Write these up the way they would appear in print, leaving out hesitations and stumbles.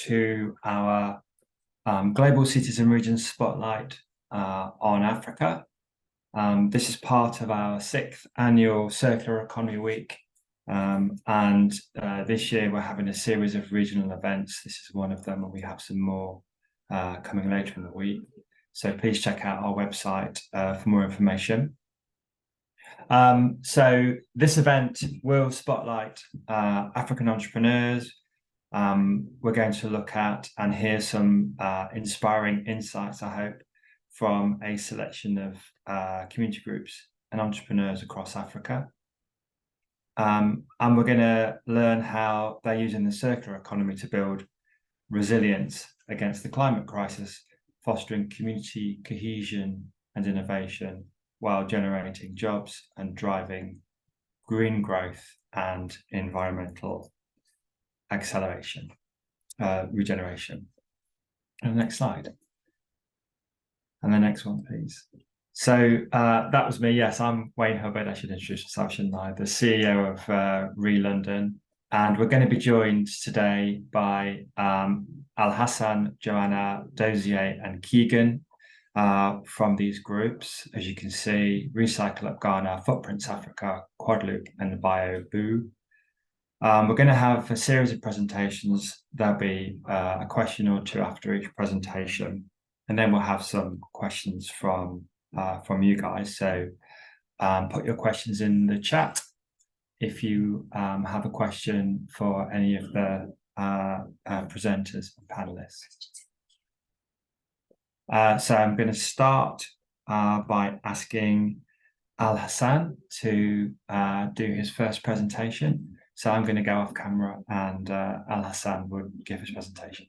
to our Global Cities and Regions Spotlight on Africa. This is part of our 6th annual Circular Economy Week. This year we're having a series of regional events. This is one of them, and we have some more coming later in the week. So please check out our website for more information. So this event will spotlight African entrepreneurs. We're going to look at and hear some inspiring insights, I hope, from a selection of community groups and entrepreneurs across Africa. And we're going to learn how they're using the circular economy to build resilience against the climate crisis, fostering community cohesion and innovation while generating jobs and driving green growth and environmental acceleration, regeneration. And the next slide. And the next one, please. So that was me. Yes, I'm Wayne Hubbard. I should introduce myself, shouldn't I? The CEO of ReLondon. And we're going to be joined today by Alhassan, Joanna, Dozie, and Kigen from these groups. As you can see, Recycle Up Ghana, Footprints Africa, QuadLoop, and BioBuu. We're going to have a series of presentations. There'll be a question or two after each presentation, and then we'll have some questions from you guys. So put your questions in the chat if you have a question for any of the presenters and panelists. So I'm going to start by asking Alhassan to do his first presentation. So I'm going to go off camera and Alhassan will give his presentation.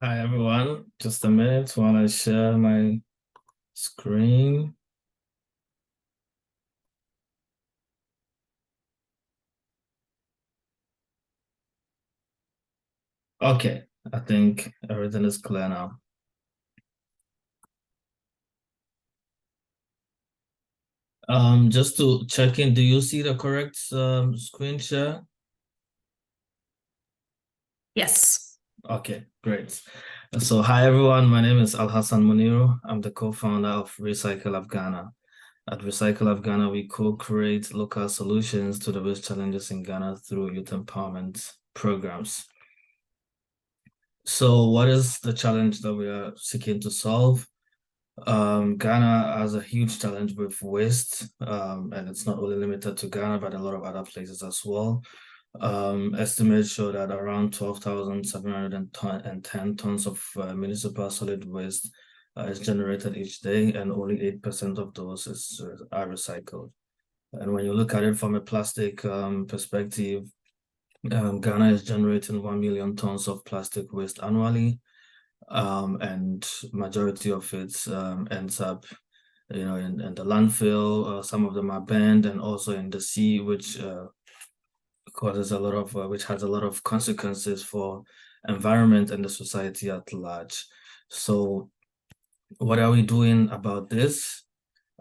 Hi everyone, just a minute while I share my screen. Okay, I think everything is clear now. Just to check in, do you see the correct screen share? Yes. Okay, great. So hi everyone, my name is Alhassan Muniru. I'm the co-founder of Recycle Up Ghana. At Recycle Up Ghana, we co-create local solutions to the waste challenges in Ghana through youth empowerment programs. So what is the challenge that we are seeking to solve? Ghana has a huge challenge with waste, and it's not only limited to Ghana, but a lot of other places as well. Estimates show that around 12,710 tons of municipal solid waste is generated each day, and only 8% of those are recycled. And when you look at it from a plastic perspective, Ghana is generating 1 million tons of plastic waste annually, and majority of it ends up, in the landfill. Some of them are burned, and also in the sea, which causes a lot of, which has a lot of consequences for environment and the society at large. So, what are we doing about this?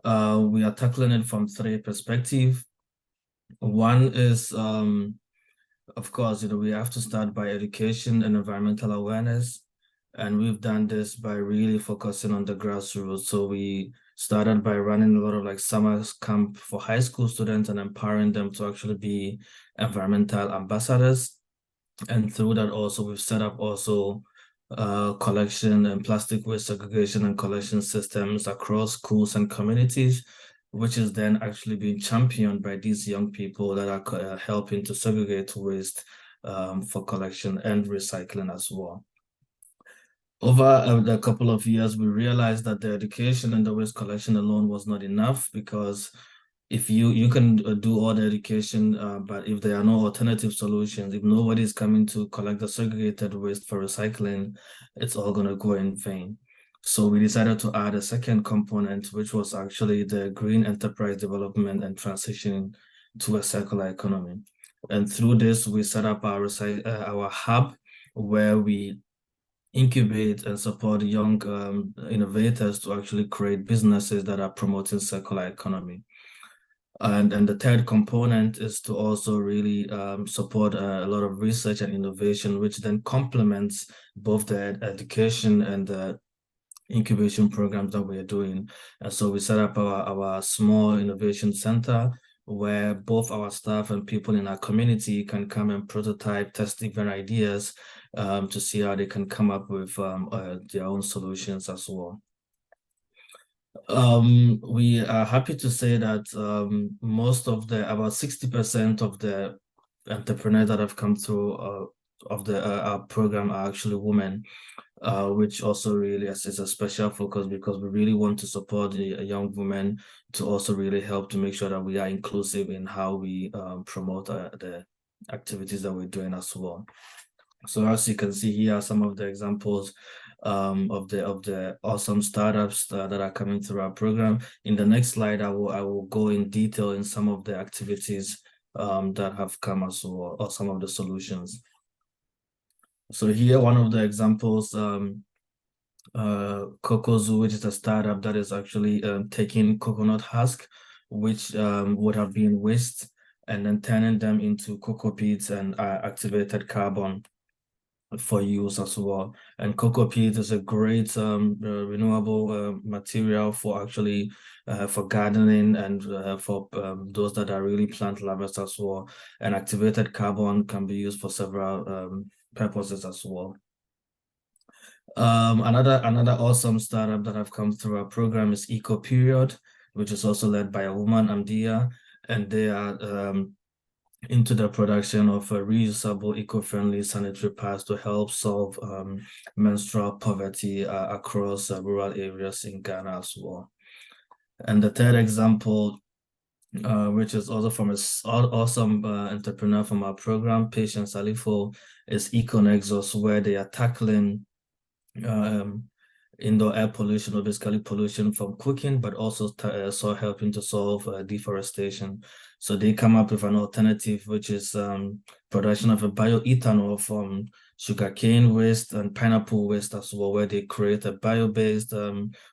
We are tackling it from 3 perspectives. One is, of course, we have to start by education and environmental awareness. And we've done this by really focusing on the grassroots. So we started by running a lot of summer camp for high school students and empowering them to actually be environmental ambassadors. And through that also, we've set up also collection and plastic waste segregation and collection systems across schools and communities, which is then actually being championed by these young people that are helping to segregate waste for collection and recycling as well. Over a couple of years, we realized that the education and the waste collection alone was not enough, because if you can do all the education, but if there are no alternative solutions, if nobody is coming to collect the segregated waste for recycling, it's all going to go in vain. So we decided to add a second component, which was actually the green enterprise development and transition to a circular economy. And through this, we set up our hub, where we incubate and support young innovators to actually create businesses that are promoting circular economy. And the third component is to also really support a lot of research and innovation, which then complements both the education and the incubation programs that we're doing. And so we set up our small innovation center where both our staff and people in our community can come and prototype, test different ideas to see how they can come up with their own solutions as well. We are happy to say that most of about 60% of the entrepreneurs that have come through of our program are actually women, which also really is a special focus because we really want to support the young women to also really help to make sure that we are inclusive in how we promote the activities that we're doing as well. So as you can see here are some of the examples of the awesome startups that are coming through our program. In the next slide, I will go in detail in some of the activities that have come as well, or some of the solutions. So here, one of the examples, CocoZoo, which is a startup that is actually taking coconut husk, which would have been waste, and then turning them into cocoa peats and activated carbon for use as well. And cocoa peat is a great renewable material for actually for gardening and for those that are really plant lovers as well. And activated carbon can be used for several purposes as well. Another awesome startup that have come through our program is Eco Period, which is also led by a woman, Amdia, and they are into the production of reusable, eco-friendly sanitary pads to help solve menstrual poverty across rural areas in Ghana as well. And the third example, which is also from an awesome entrepreneur from our program, Patience Alifo, is EcoNexus, where they are tackling indoor air pollution, or basically pollution from cooking, but also helping to solve deforestation. So they come up with an alternative, which is production of a bioethanol from sugarcane waste and pineapple waste as well, where they create a bio-based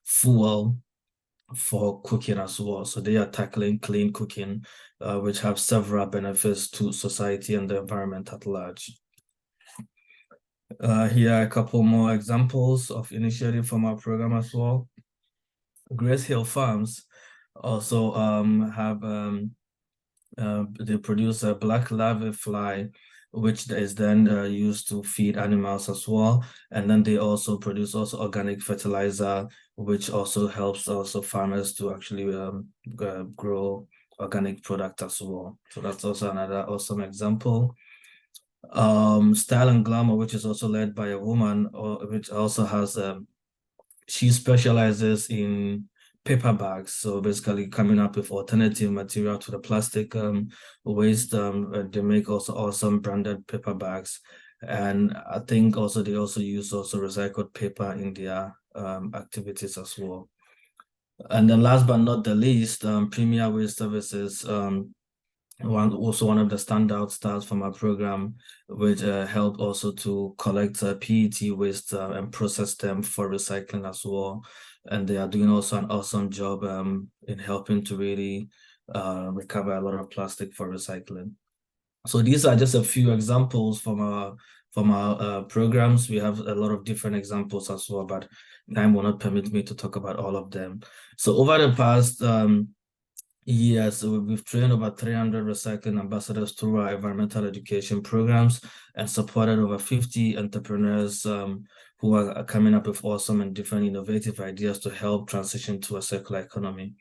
fuel for cooking as well. So they are tackling clean cooking, which have several benefits to society and the environment at large. Here are a couple more examples of initiative from our program as well. Grace Hill Farms also have they produce a black larvae fly, which is then used to feed animals as well. And then they also produce organic fertilizer, which also helps farmers to actually grow organic product as well. So that's also another awesome example. Style and Glamour, which is also led by a woman, which also has she specializes in paper bags, so basically coming up with alternative material to the plastic waste. They make also awesome branded paper bags, and I think also they also use recycled paper in their activities as well. And then last but not the least, Premier Waste Services, one of the standout stars from our program, which help also to collect PET waste and process them for recycling as well. And they are doing also an awesome job in helping to really recover a lot of plastic for recycling. So these are just a few examples from our programs. We have a lot of different examples as well, but time will not permit me to talk about all of them. So over the past yes, we've trained over 300 recycling ambassadors through our environmental education programs and supported over 50 entrepreneurs who are coming up with awesome and different innovative ideas to help transition to a circular economy.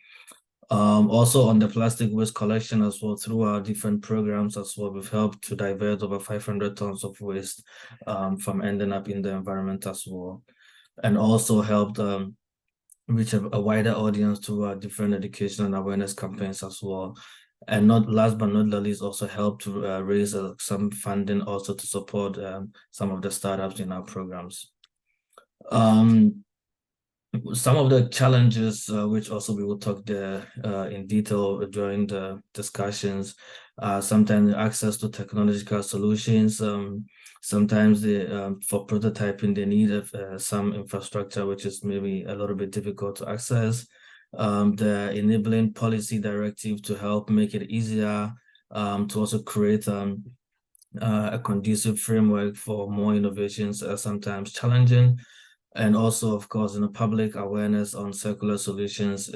Also on the plastic waste collection as well, through our different programs as well, we've helped to divert over 500 tons of waste from ending up in the environment as well, and also helped reach a wider audience through our different education and awareness campaigns as well. And last but not the least, also help to raise some funding also to support some of the startups in our programs. Some of the challenges, which also we will talk there in detail during the discussions, sometimes access to technological solutions. Sometimes for prototyping, they need some infrastructure, which is maybe a little bit difficult to access. The enabling policy directive to help make it easier to also create a conducive framework for more innovations are sometimes challenging. And also, of course, public awareness on circular solutions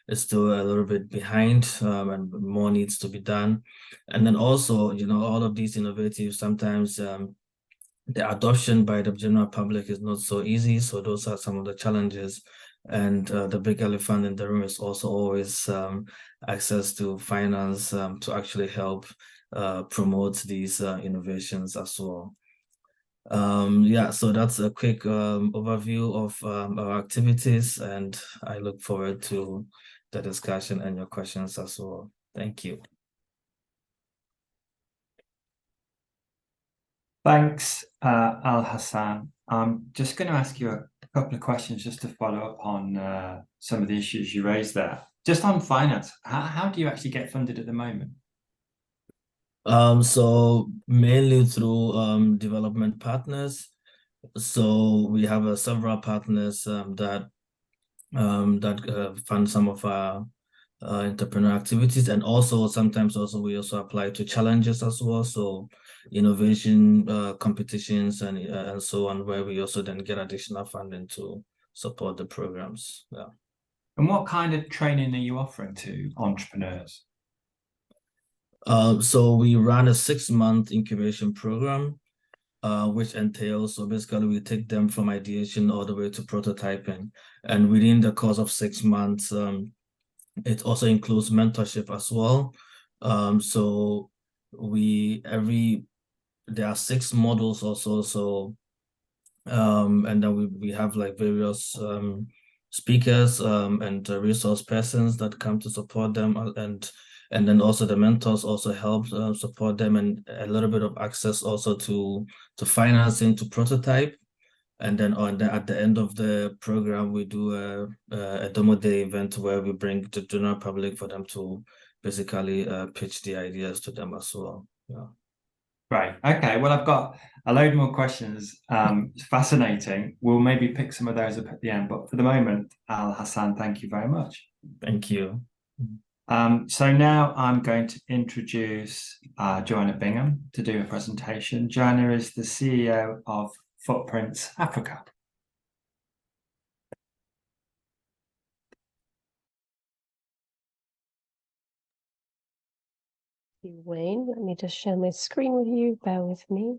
is still a little bit behind, and more needs to be done. And then also, all of these innovative, sometimes the adoption by the general public is not so easy. So those are some of the challenges. And the big elephant in the room is also always access to finance to actually help promote these innovations as well. Yeah, so that's a quick overview of our activities, and I look forward to the discussion and your questions as well. Thank you. Thanks, Alhassan. I'm just going to ask you a couple of questions just to follow up on some of the issues you raised there. Just on finance, how do you actually get funded at the moment? So mainly through development partners. So we have several partners that fund some of our entrepreneur activities, and also sometimes we also apply to challenges as well. So innovation competitions and so on, where we also then get additional funding to support the programs. Yeah. And what kind of training are you offering to entrepreneurs? So we run a 6-month incubation program, which entails, so basically we take them from ideation all the way to prototyping. And within the course of 6 months, it also includes mentorship as well. So there are 6 models also. So and then we have like various speakers and resource persons that come to support them, and then also the mentors also help support them, and a little bit of access also to financing to prototype. And then at the end of the program, we do a demo day event where we bring the general public for them to basically pitch the ideas to them as well. Yeah. Right. Okay. Well, I've got a load more questions. It's fascinating. We'll maybe pick some of those up at the end, but for the moment, Alhassan, thank you very much. Thank you. So now I'm going to introduce Joanna Bingham to do a presentation. Joanna is the CEO of Footprints Africa. Wayne, let me just share my screen with you. Bear with me.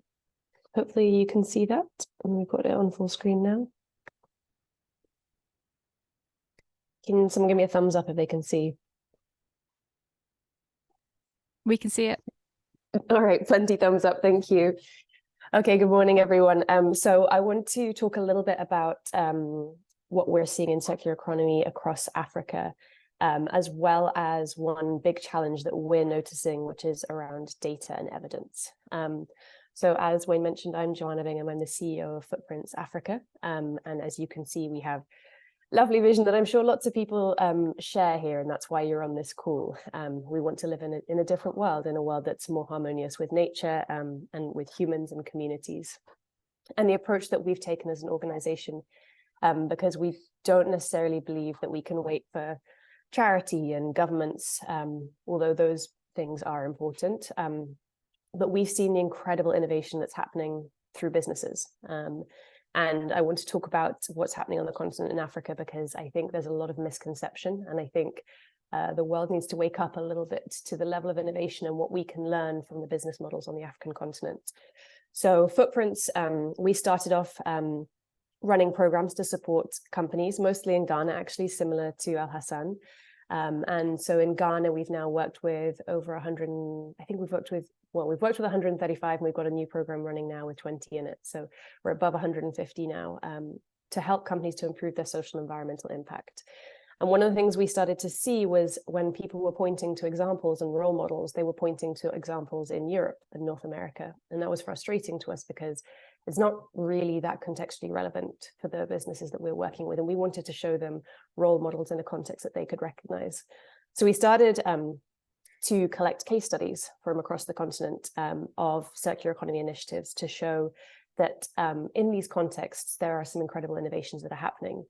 Hopefully you can see that. And we've got it on full screen now. Can someone give me a thumbs up if they can see? We can see it. All right, plenty thumbs up. Thank you. Okay, good morning, everyone. So I want to talk a little bit about what we're seeing in circular economy across Africa, as well as one big challenge that we're noticing, which is around data and evidence. So as Wayne mentioned, I'm Joanna Bingham. I'm the CEO of Footprints Africa. And as you can see, we have lovely vision that I'm sure lots of people share here, and that's why you're on this call. We want to live in a different world, in a world that's more harmonious with nature and with humans and communities. And the approach that we've taken as an organization, because we don't necessarily believe that we can wait for charity and governments, although those things are important, but we've seen the incredible innovation that's happening through businesses. And I want to talk about what's happening on the continent in Africa, because I think there's a lot of misconception, and I think the world needs to wake up a little bit to the level of innovation and what we can learn from the business models on the African continent. So Footprints, we started off running programs to support companies, mostly in Ghana, actually, similar to Alhassan. And so in Ghana, we've now worked with over 100, I think we've worked with 135, and we've got a new program running now with 20 in it. So we're above 150 now to help companies to improve their social and environmental impact. And one of the things we started to see was when people were pointing to examples and role models, they were pointing to examples in Europe and North America. And that was frustrating to us because is not really that contextually relevant for the businesses that we're working with. And we wanted to show them role models in a context that they could recognize. So we started to collect case studies from across the continent of circular economy initiatives to show that in these contexts, there are some incredible innovations that are happening.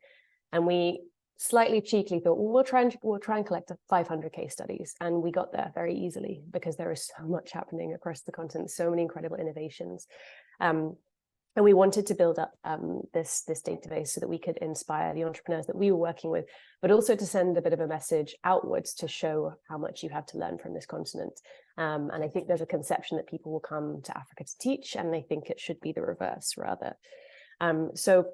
And we slightly cheekily thought, well, we'll try and collect 500 case studies. And we got there very easily because there is so much happening across the continent, so many incredible innovations. And we wanted to build up this database so that we could inspire the entrepreneurs that we were working with, but also to send a bit of a message outwards to show how much you have to learn from this continent. And I think there's a conception that people will come to Africa to teach, and I think it should be the reverse rather. So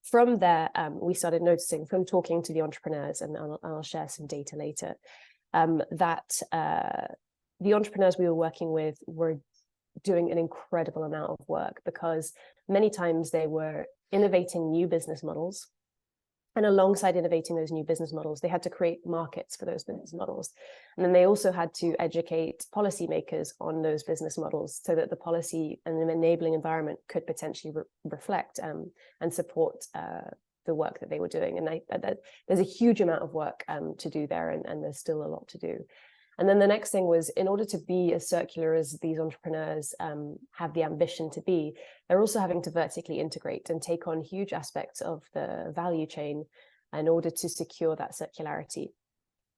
from there, we started noticing from talking to the entrepreneurs, and I'll share some data later, that the entrepreneurs we were working with were doing an incredible amount of work, because many times they were innovating new business models. And alongside innovating those new business models, they had to create markets for those business models. And then they also had to educate policymakers on those business models so that the policy and the enabling environment could potentially reflect and support the work that they were doing. And there's a huge amount of work to do there, and there's still a lot to do. And then the next thing was, in order to be as circular as these entrepreneurs have the ambition to be, they're also having to vertically integrate and take on huge aspects of the value chain in order to secure that circularity.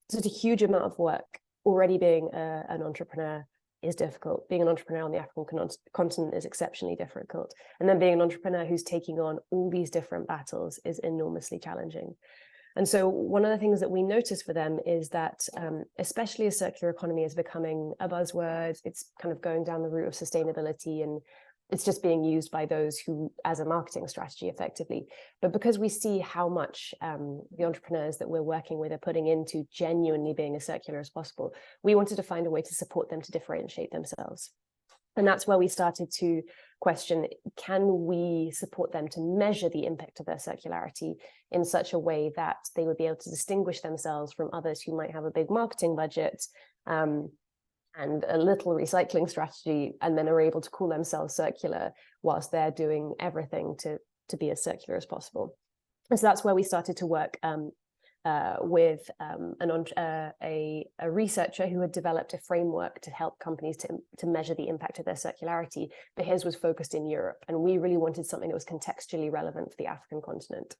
So it's a huge amount of work. Already being an entrepreneur is difficult. Being an entrepreneur on the African continent is exceptionally difficult. And then being an entrepreneur who's taking on all these different battles is enormously challenging. And so one of the things that we notice for them is that, especially as circular economy is becoming a buzzword, it's kind of going down the route of sustainability, and it's just being used by those who, as a marketing strategy effectively. But because we see how much the entrepreneurs that we're working with are putting into genuinely being as circular as possible, we wanted to find a way to support them to differentiate themselves. And that's where we started to question, can we support them to measure the impact of their circularity in such a way that they would be able to distinguish themselves from others who might have a big marketing budget and a little recycling strategy, and then are able to call themselves circular whilst they're doing everything to be as circular as possible. And so that's where we started to work with a researcher who had developed a framework to help companies to measure the impact of their circularity, but his was focused in Europe, and we really wanted something that was contextually relevant for the African continent.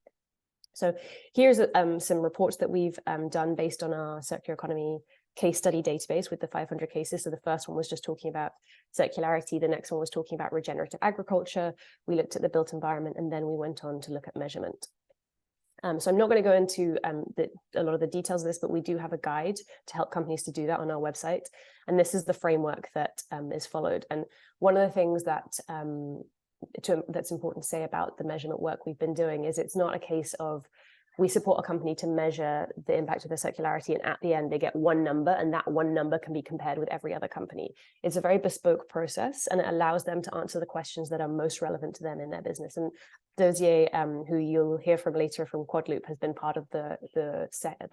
So here's some reports that we've done based on our circular economy case study database with the 500 cases. So the first one was just talking about circularity. The next one was talking about regenerative agriculture. We looked at the built environment, and then we went on to look at measurement. So I'm not going to go into a lot of the details of this, but we do have a guide to help companies to do that on our website. And this is the framework that is followed. And one of the things that that's important to say about the measurement work we've been doing is it's not a case of we support a company to measure the impact of their circularity, and at the end they get one number, and that one number can be compared with every other company. It's a very bespoke process, and it allows them to answer the questions that are most relevant to them in their business. And Dozie, who you'll hear from later from QuadLoop, has been part of the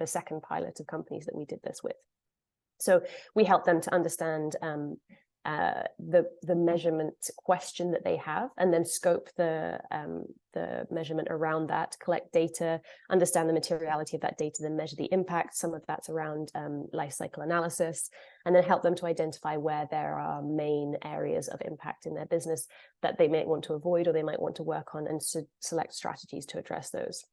second pilot of companies that we did this with. So we help them to understand the measurement question that they have, and then scope the measurement around that, collect data, understand the materiality of that data, then measure the impact. Some of that's around life cycle analysis, and then help them to identify where there are main areas of impact in their business that they might want to avoid or they might want to work on, and select strategies to address those.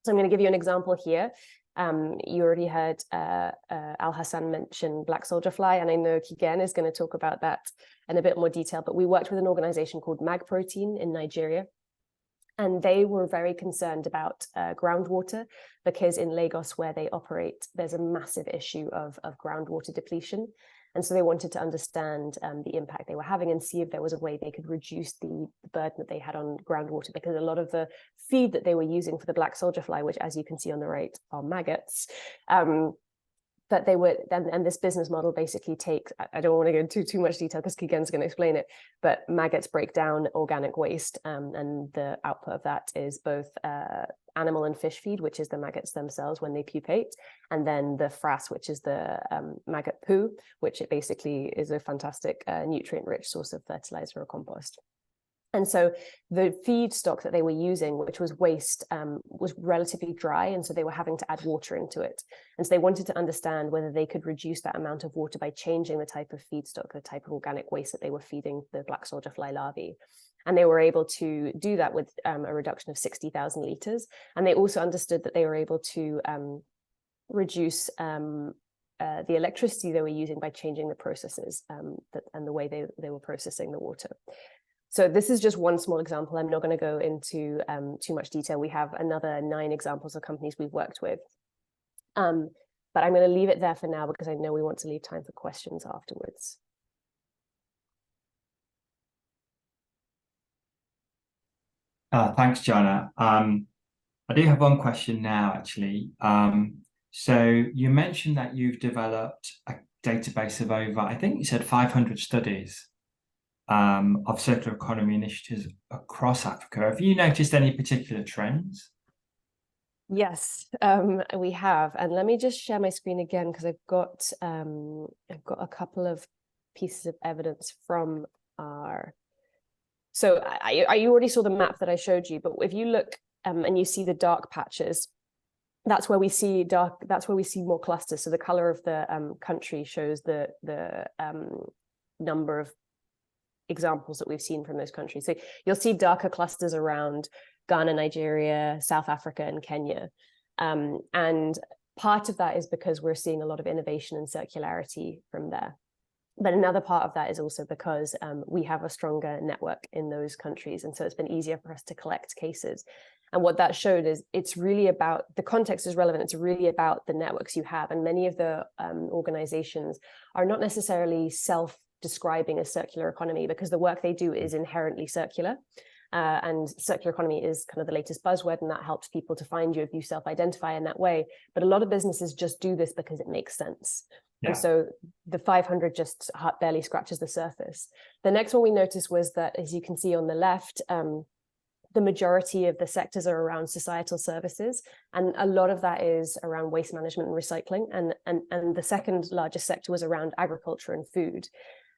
So I'm going to give you an example here. You already heard Alhassan mention black soldier fly, and I know Kigen is going to talk about that in a bit more detail, but we worked with an organization called Mag Protein in Nigeria, and they were very concerned about groundwater, because in Lagos, where they operate, there's a massive issue of groundwater depletion. And so they wanted to understand the impact they were having and see if there was a way they could reduce the burden that they had on groundwater, because a lot of the feed that they were using for the black soldier fly, which as you can see on the right are maggots, that they were, and this business model basically takes, I don't want to go into too much detail because Kigen's going to explain it, but maggots break down organic waste, and the output of that is both animal and fish feed, which is the maggots themselves when they pupate, and then the frass, which is the maggot poo, which it basically is a fantastic nutrient-rich source of fertilizer or compost. And so the feedstock that they were using, which was waste, was relatively dry. And so they were having to add water into it. And so they wanted to understand whether they could reduce that amount of water by changing the type of feedstock, the type of organic waste that they were feeding the black soldier fly larvae. And they were able to do that with a reduction of 60,000 litres. And they also understood that they were able to reduce the electricity they were using by changing the processes and the way they were processing the water. So this is just one small example. I'm not going to go into too much detail. We have another 9 examples of companies we've worked with. But I'm going to leave it there for now because I know we want to leave time for questions afterwards. Thanks, Joanna. I do have one question now, actually. So you mentioned that you've developed a database of over, I think you said 500 studies of circular economy initiatives across Africa. Have you noticed any particular trends? Yes, we have. And let me just share my screen again because I've got a couple of pieces of evidence from our. So I already saw the map that I showed you, but if you look and you see the dark patches, that's where we see more clusters. So the color of the country shows the number of examples that we've seen from those countries. So you'll see darker clusters around Ghana, Nigeria, South Africa, and Kenya. And part of that is because we're seeing a lot of innovation and circularity from there. But another part of that is also because we have a stronger network in those countries. And so it's been easier for us to collect cases. And what that showed is it's really about, the context is relevant, it's really about the networks you have. And many of the organizations are not necessarily self-describing as circular economy because the work they do is inherently circular. And circular economy is kind of the latest buzzword, and that helps people to find you if you self-identify in that way. But a lot of businesses just do this because it makes sense. Yeah. And so the 500 just barely scratches the surface. The next one we noticed was that, as you can see on the left, the majority of the sectors are around societal services, and a lot of that is around waste management and recycling. And the second largest sector was around agriculture and food.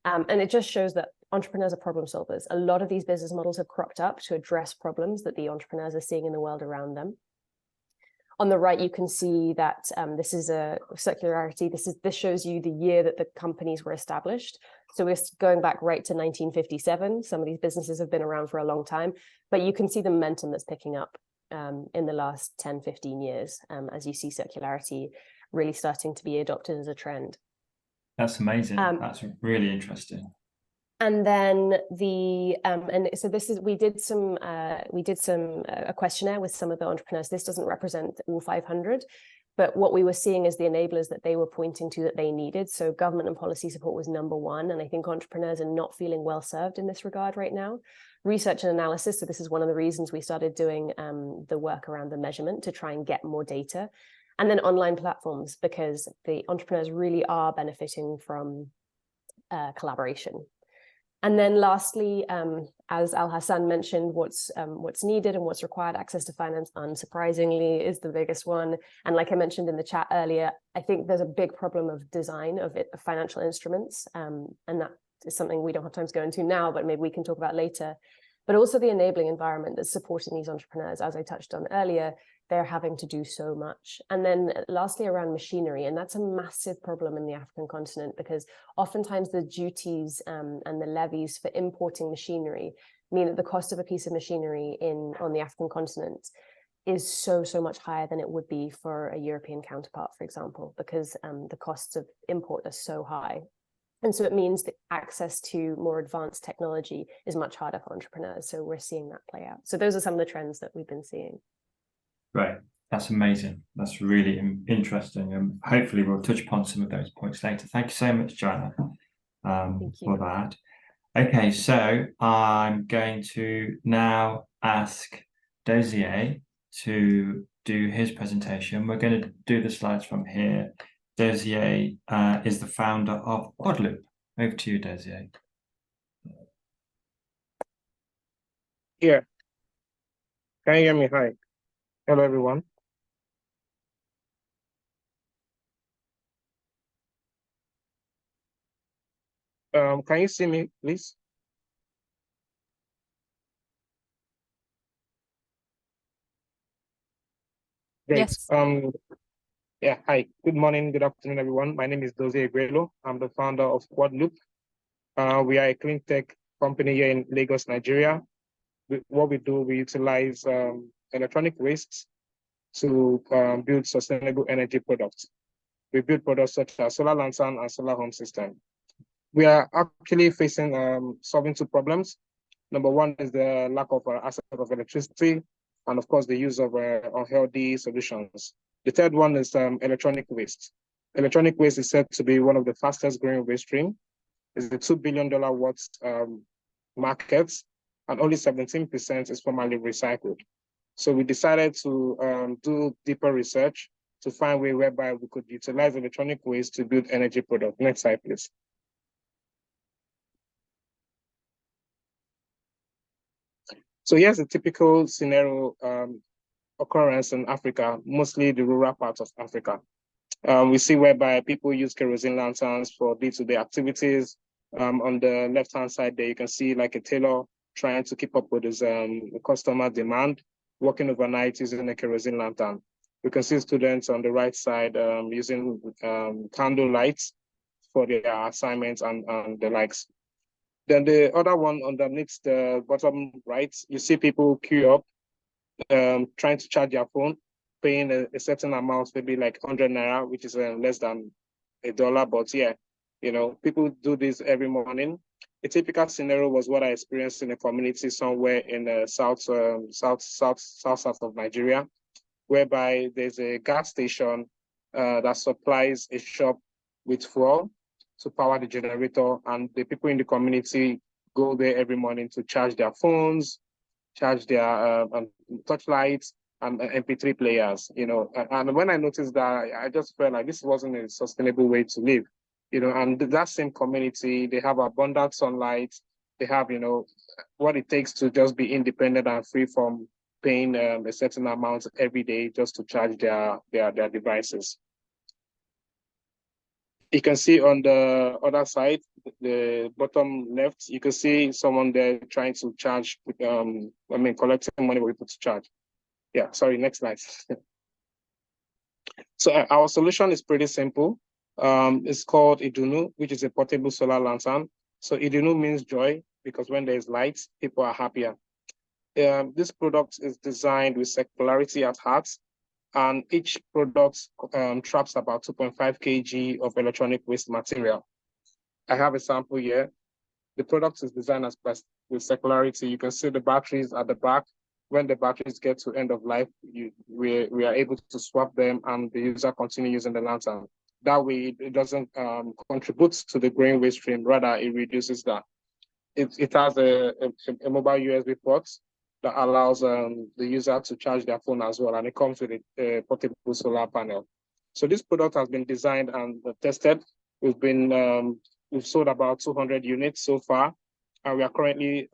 And it just shows that entrepreneurs are problem solvers. A lot of these business models have cropped up to address problems that the entrepreneurs are seeing in the world around them. On the right, you can see that this is a circularity. This shows you the year that the companies were established. So we're going back right to 1957. Some of these businesses have been around for a long time, but you can see the momentum that's picking up in the last 10, 15 years as you see circularity really starting to be adopted as a trend. That's amazing. That's really interesting. And then and so this is we did a questionnaire with some of the entrepreneurs. This doesn't represent all 500, but what we were seeing is the enablers that they were pointing to that they needed. So government and policy support was number one, and I think entrepreneurs are not feeling well served in this regard right now. Research and analysis. So this is one of the reasons we started doing the work around the measurement to try and get more data. And then online platforms, because the entrepreneurs really are benefiting from collaboration. And then lastly, as Alhassan mentioned, what's needed and what's required, access to finance, unsurprisingly, is the biggest one. And like I mentioned in the chat earlier, I think there's a big problem of design of financial instruments. And that is something we don't have time to go into now, but maybe we can talk about later. But also the enabling environment that's supporting these entrepreneurs, as I touched on earlier. They're having to do so much. And then lastly, around machinery, and that's a massive problem in the African continent because oftentimes the duties and the levies for importing machinery mean that the cost of a piece of machinery on the African continent is so much higher than it would be for a European counterpart, for example, because the costs of import are so high. And so it means that access to more advanced technology is much harder for entrepreneurs. So we're seeing that play out. So those are some of the trends that we've been seeing. Right, that's amazing. That's really interesting, and hopefully we'll touch upon some of those points later. Thank you so much, Joanna, for that. Okay, so I'm going to now ask Dozie to do his presentation. We're going to do the slides from here. Dozie is the founder of QuadLoop. Over to you, Dozie. Yeah. Can you hear me? Hi. Hello, everyone. Can you see me, please? Great. Yes. Yeah, hi. Good morning, good afternoon, everyone. My name is Dozie Igwello. I'm the founder of QuadLoop. We are a clean tech company here in Lagos, Nigeria. What we do, we utilize electronic wastes to build sustainable energy products. We build products such as solar lantern and solar home system. We are actually facing solving two problems. Number one is the lack of access of electricity, and of course, the use of unhealthy solutions. The third one is electronic waste. Electronic waste is said to be one of the fastest growing waste stream. It's the $2 billion worth market, and only 17% is formally recycled. So we decided to do deeper research to find a way whereby we could utilize electronic waste to build energy products. Next slide, please. So here's a typical scenario occurrence in Africa, mostly the rural parts of Africa. We see whereby people use kerosene lanterns for day-to-day activities. On the left-hand side there, you can see like a tailor trying to keep up with his customer demand, working overnight using a kerosene lantern. We can see students on the right side using candle lights for their assignments and the likes. Then the other one underneath the bottom right, you see people queue up, trying to charge their phone, paying a certain amount, maybe like 100 naira, which is less than $1. But yeah, you know, people do this every morning. A typical scenario was what I experienced in a community somewhere in the south of Nigeria, whereby there's a gas station that supplies a shop with fuel to power the generator, and the people in the community go there every morning to charge their phones, charge their touch lights and MP3 players, you know. And when I noticed that, I just felt like this wasn't a sustainable way to live, you know. And that same community, they have abundant sunlight, they have, you know, what it takes to just be independent and free from paying a certain amount every day just to charge their devices. You can see on the other side, the bottom left, you can see someone there trying to charge, collecting money for people to charge. Yeah, sorry, next slide. So our solution is pretty simple. It's called Idunu, which is a portable solar lantern. So Idunu means joy, because when there's light, people are happier. This product is designed with circularity at heart, and each product traps about 2.5 kg of electronic waste material. I have a sample here. The product is designed as best with circularity. You can see the batteries at the back. When the batteries get to end of life, we are able to swap them and the user continue using the lantern. That way, it doesn't contribute to the growing waste stream, rather it reduces that. It has a mobile USB port that allows the user to charge their phone as well, and it comes with a portable solar panel. So this product has been designed and tested. We've sold about 200 units so far, and we are currently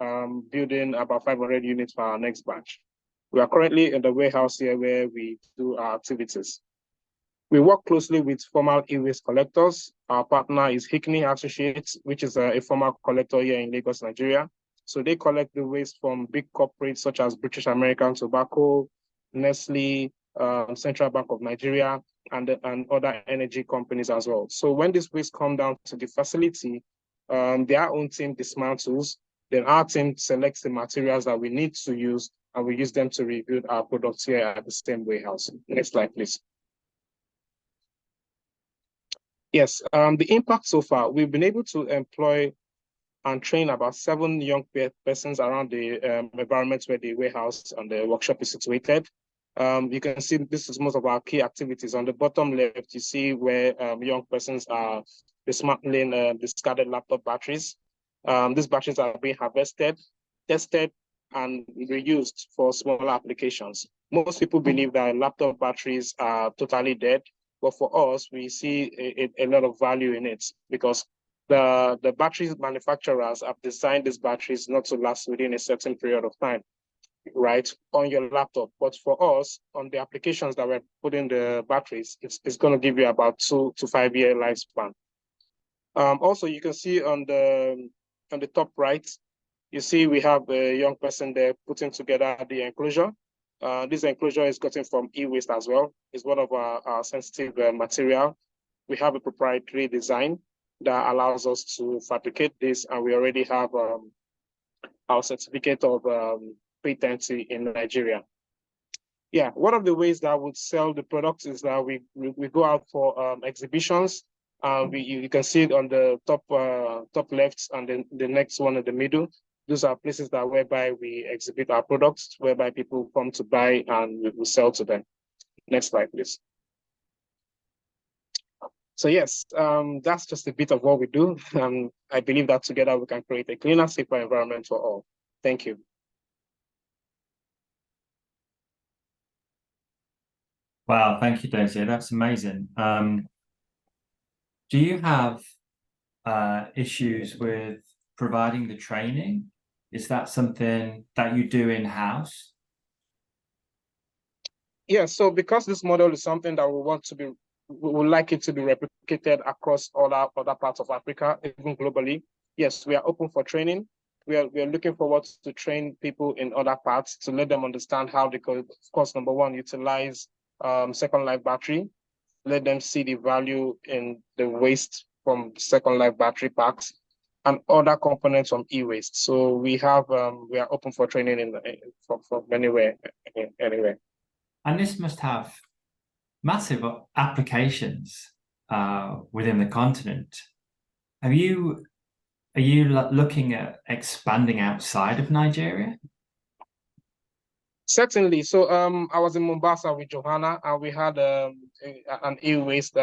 building about 500 units for our next batch. We are currently in the warehouse here where we do our activities. We work closely with formal e-waste collectors. Our partner is Hickney Associates, which is a formal collector here in Lagos, Nigeria. So they collect the waste from big corporates such as British American Tobacco, Nestle, Central Bank of Nigeria, and other energy companies as well. So when this waste comes down to the facility, their own team dismantles, then our team selects the materials that we need to use, and we use them to rebuild our products here at the same warehouse. Next slide, please. Yes, the impact so far, we've been able to employ and train about 7 young persons around the environment where the warehouse and the workshop is situated. You can see this is most of our key activities. On the bottom left, you see where young persons are dismantling discarded laptop batteries. These batteries are being harvested, tested, and reused for smaller applications. Most people believe that laptop batteries are totally dead, but for us, we see a lot of value in it, because the battery manufacturers have designed these batteries not to last within a certain period of time, right, on your laptop. But for us, on the applications that we're putting the batteries, it's going to give you about 2 to 5 year lifespan. Also, you can see on the top right, you see we have a young person there putting together the enclosure. This enclosure is gotten from e-waste as well. It's one of our sensitive material. We have a proprietary design that allows us to fabricate this, and we already have our certificate of patency in Nigeria. Yeah, one of the ways that would sell the products is that we go out for exhibitions. You can see it on the top left, and then the next one in the middle. Those are places that whereby we exhibit our products, whereby people come to buy and we sell to them. Next slide, please. So yes, that's just a bit of what we do. I believe that together we can create a cleaner, safer environment for all. Thank you. Wow, thank you, Dozie. That's amazing. Do you have issues with providing the training? Is that something that you do in-house? Yeah, so because this model is something that we would like it to be replicated across all our other parts of Africa, even globally. Yes, we are open for training. We are looking forward to train people in other parts to let them understand how they could, of course, number one, utilize Second Life battery, let them see the value in the waste from Second Life battery packs and other components from e-waste. So we are open for training from anywhere. And this must have massive applications within the continent. Are you looking at expanding outside of Nigeria? Certainly. So I was in Mombasa with Joanna, and we had an e-waste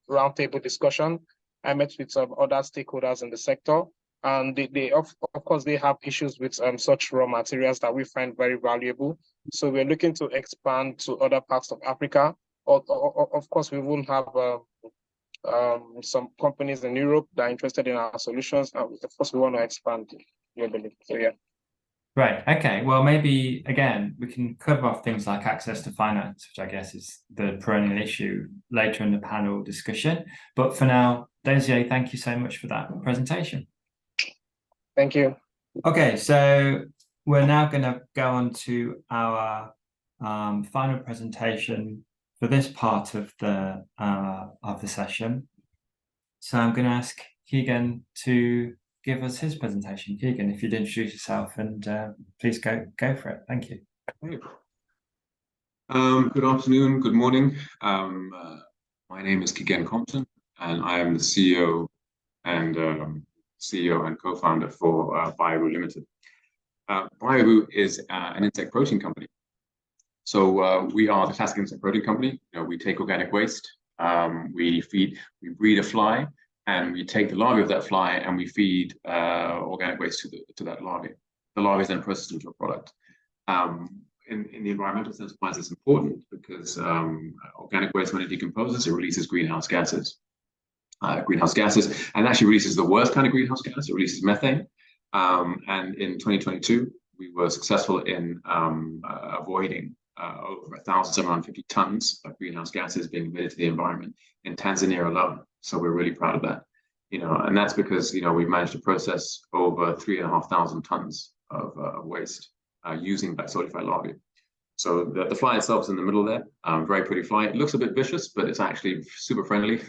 roundtable discussion. I met with some other stakeholders in the sector, and they of course they have issues with such raw materials that we find very valuable. So we're looking to expand to other parts of Africa. Of course, we won't have some companies in Europe that are interested in our solutions. Of course, we want to expand globally. So yeah. Right. Okay. Well, maybe again we can cover off things like access to finance, which I guess is the perennial issue, later in the panel discussion. But for now, Dozie, thank you so much for that presentation. Thank you. Okay, so we're now going to go on to our final presentation for this part of the session. So I'm going to ask Kigen to give us his presentation. Kigen, if you'd introduce yourself and please go for it. Thank you. Good afternoon, good morning. My name is Kigen Compton, and I am the CEO and co-founder for BioBuu Limited. BioBuu is an insect protein company. So we are the classic insect protein company. We take organic waste, we breed a fly, and we take the larvae of that fly and we feed organic waste to that larvae. The larvae is then processed into a product. In the environmental sense, why is this important? Because organic waste, when it decomposes, it releases greenhouse gases. And actually releases the worst kind of greenhouse gas. It releases methane. And in 2022, we were successful in avoiding over 1,750 tons of greenhouse gases being emitted to the environment in Tanzania alone. So we're really proud of that. And that's because we've managed to process over 3,500 tons of waste using back-solidified larvae. So the fly itself is in the middle there, very pretty fly. It looks a bit vicious, but it's actually super friendly.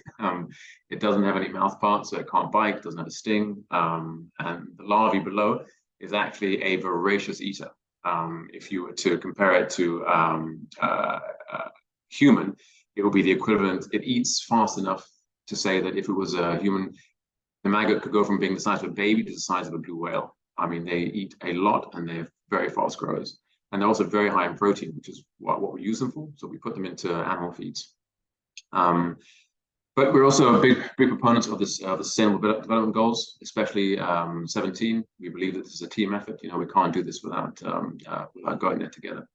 It doesn't have any mouth parts, so it can't bite, doesn't have a sting. And the larvae below is actually a voracious eater. If you were to compare it to human, it will be the equivalent. It eats fast enough to say that if it was a human, the maggot could go from being the size of a baby to the size of a blue whale. I mean, they eat a lot and they're very fast growers. And they're also very high in protein, which is what we use them for. So we put them into animal feeds. But we're also a big proponents of this Sustainable Development Goals, especially 17. We believe that this is a team effort. We can't do this without going there together.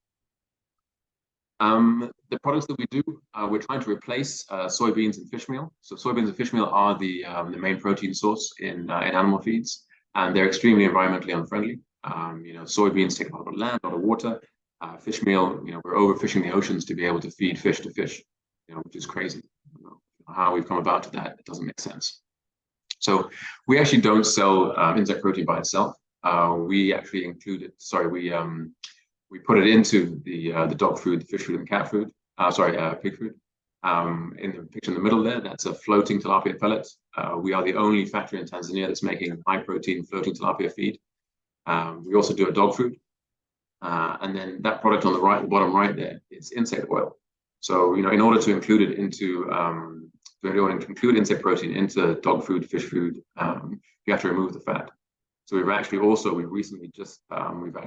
The products that we do, we're trying to replace soybeans and fish meal. So soybeans and fish meal are the main protein source in animal feeds, and they're extremely environmentally unfriendly. Soybeans take a lot of land, a lot of water. Fish meal, we're overfishing the oceans to be able to feed fish to fish, which is crazy. How we've come about to that, it doesn't make sense. So we actually don't sell insect protein by itself. We actually We put it into the dog food, the fish food, and cat food. Pig food. In the picture in the middle there, that's a floating tilapia pellet. We are the only factory in Tanzania that's making high protein floating tilapia feed. We also do a dog food. And then that product on the right, the bottom right there, is insect oil. So, in order to include it into, include insect protein into dog food, fish food, you have to remove the fat. So we've recently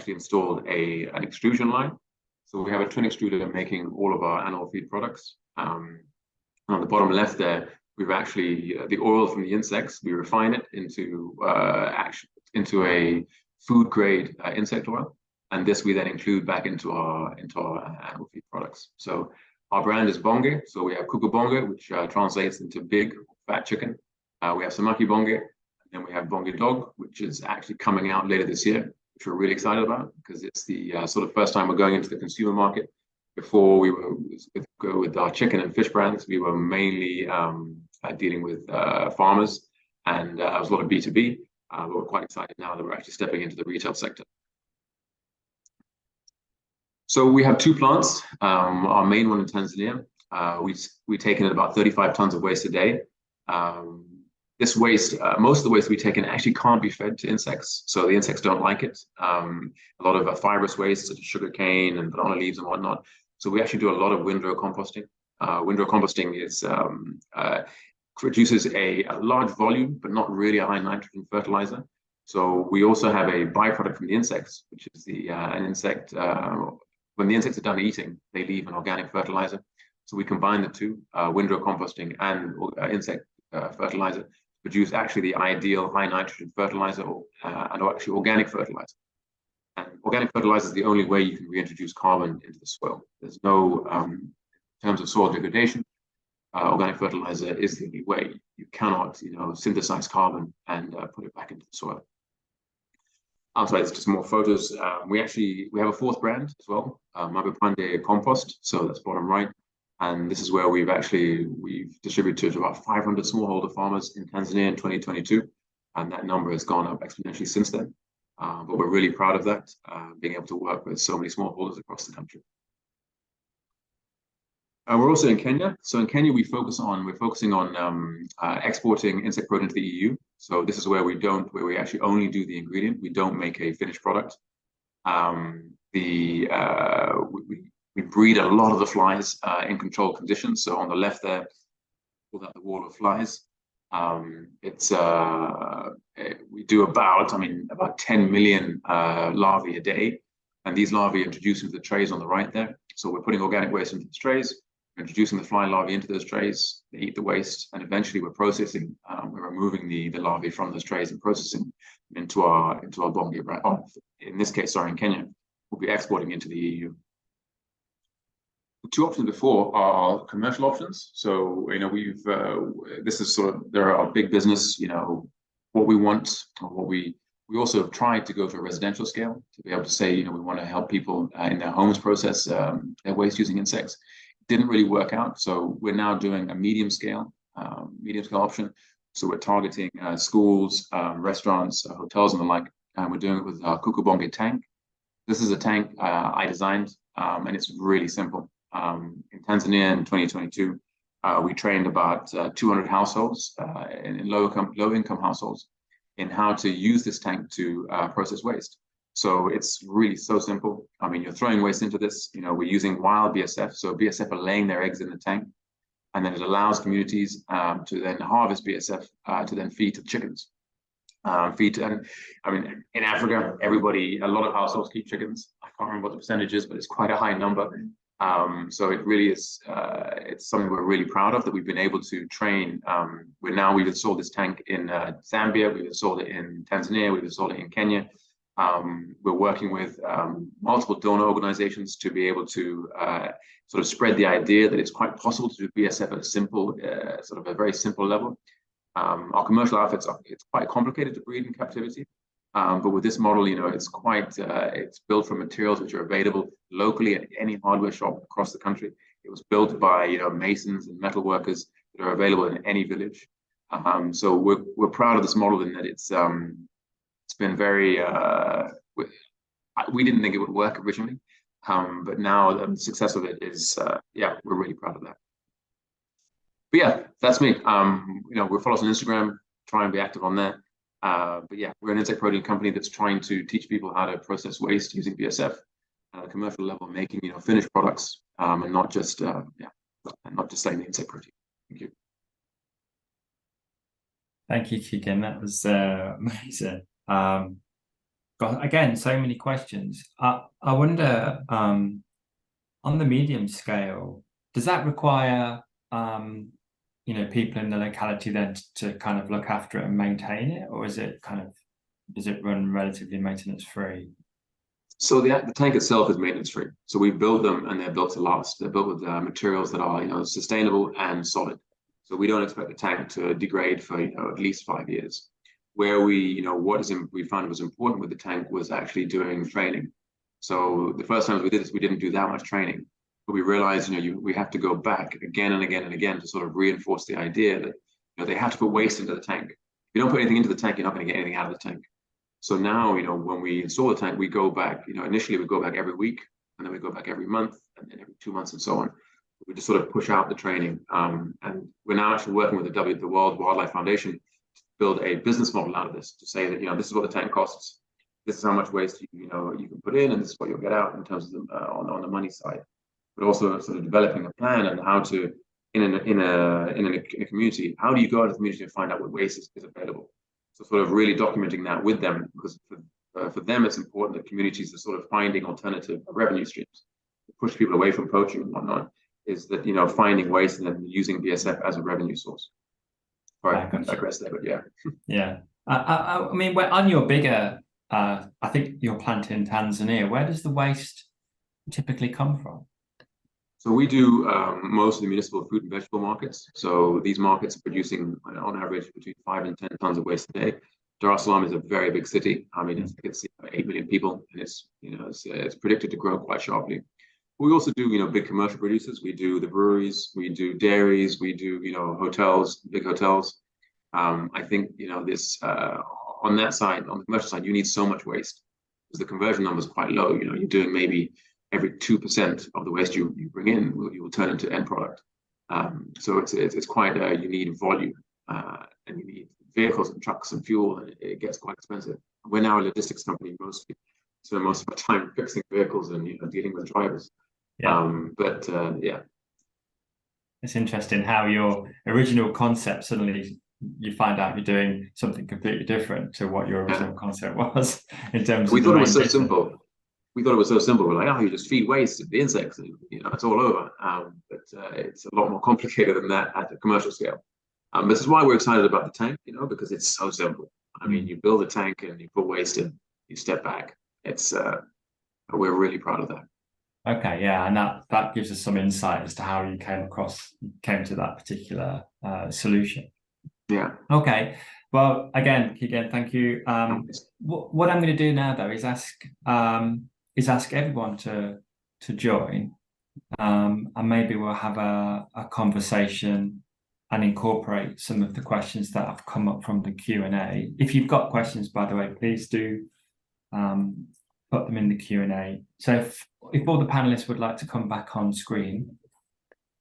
installed an extrusion line. So we have a twin extruder making all of our animal feed products. On the bottom left there, we've actually, the oil from the insects, we refine it into a food grade insect oil. And this we then include back into our animal feed products. So our brand is Bonge. So we have Kuku Bonge, which translates into big fat chicken. We have Samaki Bonge, and then we have Bonge Dog, which is actually coming out later this year, which we're really excited about because it's the sort of first time we're going into the consumer market. Before we go with our chicken and fish brands, we were mainly dealing with farmers, and it was a lot of B2B. But we're quite excited now that we're actually stepping into the retail sector. So we have 2 plants. Our main one in Tanzania, we take in about 35 tons of waste a day. This waste, most of the waste we take in actually can't be fed to insects, so the insects don't like it. A lot of fibrous waste, such as sugar cane and banana leaves and whatnot. So we actually do a lot of windrow composting. Windrow composting is produces a large volume, but not really a high nitrogen fertilizer. So we also have a byproduct from the insects, which is an insect. When the insects are done eating, they leave an organic fertilizer. So we combine the two, windrow composting and insect fertilizer, to produce actually the ideal high nitrogen fertilizer and actually organic fertilizer. And organic fertilizer is the only way you can reintroduce carbon into the soil. There's no, in terms of soil degradation, organic fertilizer is the only way. You cannot, synthesize carbon and put it back into the soil. Outside, it's just more photos. We have a 4th brand as well, Mabipande Compost. So that's bottom right. And this is where we've distributed to about 500 smallholder farmers in Tanzania in 2022. And that number has gone up exponentially since then. But we're really proud of that, being able to work with so many smallholders across the country. We're also in Kenya. So in Kenya, we're focusing on exporting insect protein to the EU. So this is where we actually only do the ingredient. We don't make a finished product. We breed a lot of the flies in controlled conditions. So on the left there, pull out the wall of flies. We do about 10 million larvae a day, and these larvae are introduced into the trays on the right there. So we're putting organic waste into the trays, introducing the fly larvae into those trays. They eat the waste, and eventually we're processing. We're removing the larvae from those trays and processing into our Bonge brand. In this case, in Kenya, we'll be exporting into the EU. The 2 options before are commercial options. So this is they're our big business. What we want, or we also tried to go to a residential scale to be able to say, we want to help people in their homes process their waste using insects. It didn't really work out. So we're now doing a medium scale option. So we're targeting schools, restaurants, hotels, and the like. And we're doing it with our Kuku Bonge tank. This is a tank I designed, and it's really simple. In Tanzania in 2022, we trained about 200 households in low-income households in how to use this tank to process waste. So it's really so simple. You're throwing waste into this. We're using wild BSF. So BSF are laying their eggs in the tank, and then it allows communities to then harvest BSF to then feed to the chickens. In Africa, a lot of households keep chickens. I can't remember what the percentage is, but it's quite a high number. So it really is, it's something we're really proud of, that we've been able to train. We've installed this tank in Zambia, we've installed it in Tanzania, we've installed it in Kenya. We're working with multiple donor organizations to be able to sort of spread the idea that it's quite possible to do BSF at a simple, a very simple level. Our commercial outfits, it's quite complicated to breed in captivity. But with this model, it's built from materials which are available locally at any hardware shop across the country. It was built by masons and metal workers that are available in any village. So we're proud of this model in that it's been very. We didn't think it would work originally, But now the success of it is, yeah, we're really proud of that. But yeah, that's me. We follow us on Instagram, try and be active on that. But yeah, we're an insect protein company that's trying to teach people how to process waste using BSF at a commercial level, making finished products, and not just not just selling the insect protein. Thank you. Thank you, Kigen. That was amazing. Again, so many questions. I wonder, on the medium scale, does that require people in the locality then to kind of look after it and maintain it, or is it does it run relatively maintenance free? So the tank itself is maintenance free. So we build them and they're built to last. They're built with materials that are sustainable and solid. So we don't expect the tank to degrade for at least 5 years. Where we found was important with the tank was actually doing training. So the first times we did this, we didn't do that much training, but we realized we have to go back again and again and again to sort of reinforce the idea that they have to put waste into the tank. If you don't put anything into the tank, you're not going to get anything out of the tank. So now, when we install the tank, we go back, initially we go back every week, and then we go back every month, and then every 2 months and so on. We just sort of push out the training. And we're now actually working with the World Wildlife Foundation to build a business model out of this, to say that, this is what the tank costs. This is how much waste you can put in, and this is what you'll get out in terms of on the money side. But also sort of developing a plan and how to, in a community, how do you go out to the community and find out what waste is available? So sort of really documenting that with them, because for them it's important that communities are sort of finding alternative revenue streams to push people away from poaching and whatnot. Is that finding waste and then using BSF as a revenue source. Right, I digress there, but yeah. Yeah, I mean, on your bigger, I think your plant in Tanzania, where does the waste typically come from? So we do most of the municipal fruit and vegetable markets. So these markets are producing, on average, between 5 and 10 tons of waste a day. Dar es Salaam is a very big city. I mean, it's 8 million people, and it's predicted to grow quite sharply. We also do, big commercial producers. We do the breweries, we do dairies, we do, hotels, big hotels. I think, this on that side, on the commercial side, you need so much waste because the conversion number is quite low. You're doing maybe every 2% of the waste you bring in, you will turn into end product. So it's quite you need volume, and you need vehicles and trucks and fuel, and it gets quite expensive. We're now a logistics company mostly, so most of our time fixing vehicles and dealing with drivers. Yeah. Yeah, it's interesting how your original concept suddenly you find out you're doing something completely different to what your original concept was in terms of. We thought it was so simple. We thought it was so simple. We're like, you just feed waste to the insects, and it's all over. But it's a lot more complicated than that at the commercial scale. This is why we're excited about the tank, because it's so simple. I mean, you build a tank and you put waste in, you step back. We're really proud of that. Okay, yeah, and that gives us some insight as to how you came to that particular solution. Yeah. Okay. Well, again, thank you. What I'm going to do now, though, is ask everyone to join, and maybe we'll have a conversation and incorporate some of the questions that have come up from the Q&A. If you've got questions, by the way, please do put them in the Q&A. So if all the panelists would like to come back on screen,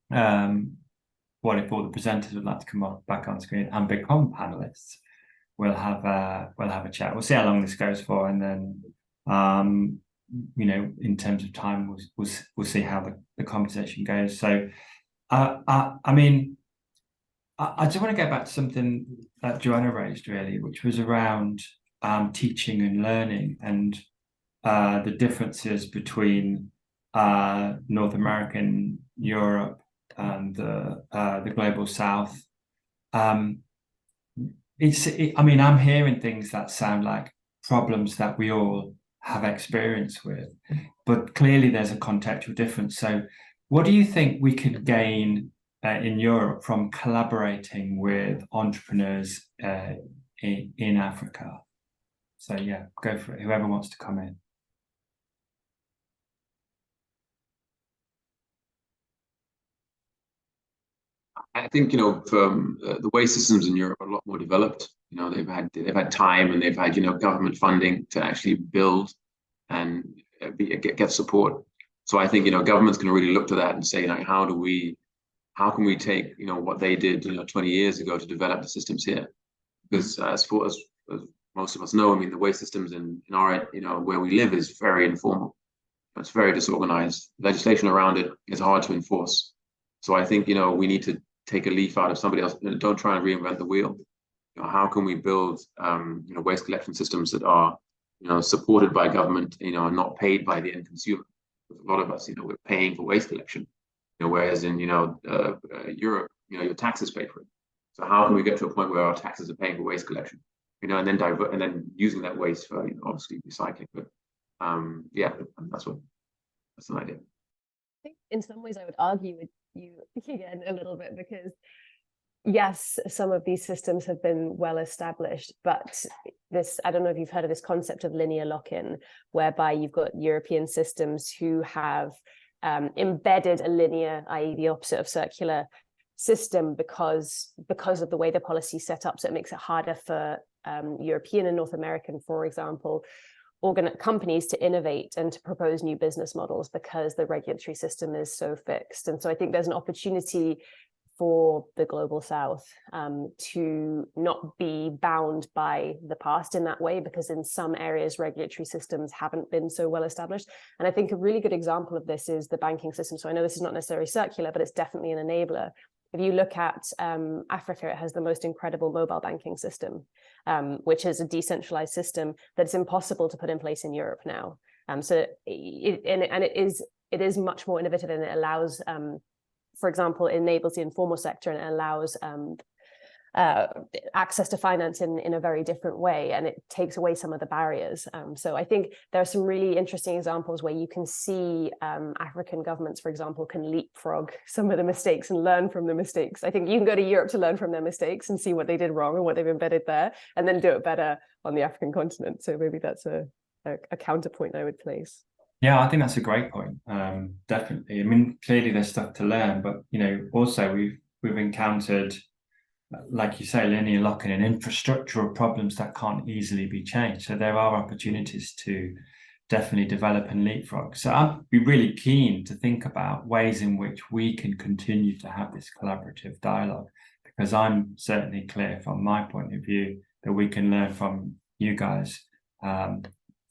if all the presenters would like to come back on screen and become panelists, we'll have a chat. We'll see how long this goes for, and then in terms of time, we'll see how the conversation goes. So I mean, I just want to go back to something that Joanna raised, really, which was around teaching and learning, and the differences between North America and Europe and the global South. I mean, I'm hearing things that sound like problems that we all have experience with, but clearly there's a contextual difference. So what do you think we could gain in Europe from collaborating with entrepreneurs in Africa? So yeah, go for it, whoever wants to come in. I think the waste systems in Europe are a lot more developed. They've had time, and they've had government funding to actually build and get support. So I think, government's going to really look to that and say, like, how can we take, what they did, 20 years ago to develop the systems here? Because as most of us know, I mean, the waste systems in our, where we live is very informal. It's very disorganized. Legislation around it is hard to enforce. So I think, we need to take a leaf out of somebody else. Don't try and reinvent the wheel. How can we build, waste collection systems that are, supported by government, and not paid by the end consumer? A lot of us, we're paying for waste collection, whereas in, Europe, your taxes pay for it. So how can we get to a point where our taxes are paying for waste collection, and then using that waste for, obviously recycling? But yeah, that's an idea. I think in some ways I would argue with you again a little bit, because yes, some of these systems have been well established, but I don't know if you've heard of this concept of linear lock-in, whereby you've got European systems who have embedded a linear, i.e. the opposite of circular system, because of the way the policy is set up. So it makes it harder for European and North American, for example, companies to innovate and to propose new business models, because the regulatory system is so fixed. And so I think there's an opportunity for the global South to not be bound by the past in that way, because in some areas regulatory systems haven't been so well established. And I think a really good example of this is the banking system. So I know this is not necessarily circular, but it's definitely an enabler. If you look at Africa, it has the most incredible mobile banking system, which is a decentralized system that's impossible to put in place in Europe now. So it is much more innovative, and it allows, for example, it enables the informal sector, and it allows access to finance in a very different way, and it takes away some of the barriers. So I think there are some really interesting examples where you can see African governments, for example, can leapfrog some of the mistakes and learn from the mistakes. I think you can go to Europe to learn from their mistakes and see what they did wrong and what they've embedded there, and then do it better on the African continent. So maybe that's a counterpoint I would place. Yeah, I think that's a great point. Definitely. I mean, clearly there's stuff to learn, but also we've encountered, like you say, linear lock-in and infrastructural problems that can't easily be changed. So there are opportunities to definitely develop and leapfrog. So I'd be really keen to think about ways in which we can continue to have this collaborative dialogue, because I'm certainly clear from my point of view that we can learn from you guys.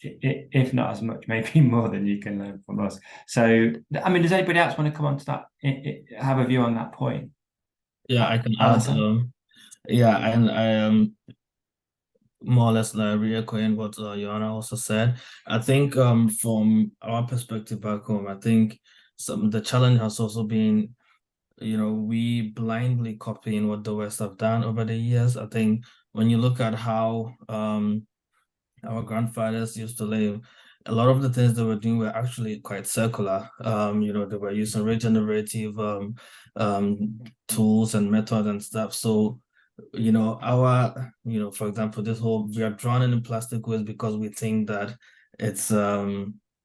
If not as much, maybe more than you can learn from us. So, I mean, does anybody else want to come on to that, have a view on that point? Yeah, I can add. Yeah, and I am more or less re-echoing what Joanna also said. I think from our perspective back home, I think the challenge has also been, we blindly copying what the West have done over the years. I think when you look at how our grandfathers used to live, a lot of the things they were doing were actually quite circular. They were using regenerative tools and methods and stuff. So, for example, we are drowning in plastic waste because we think that it's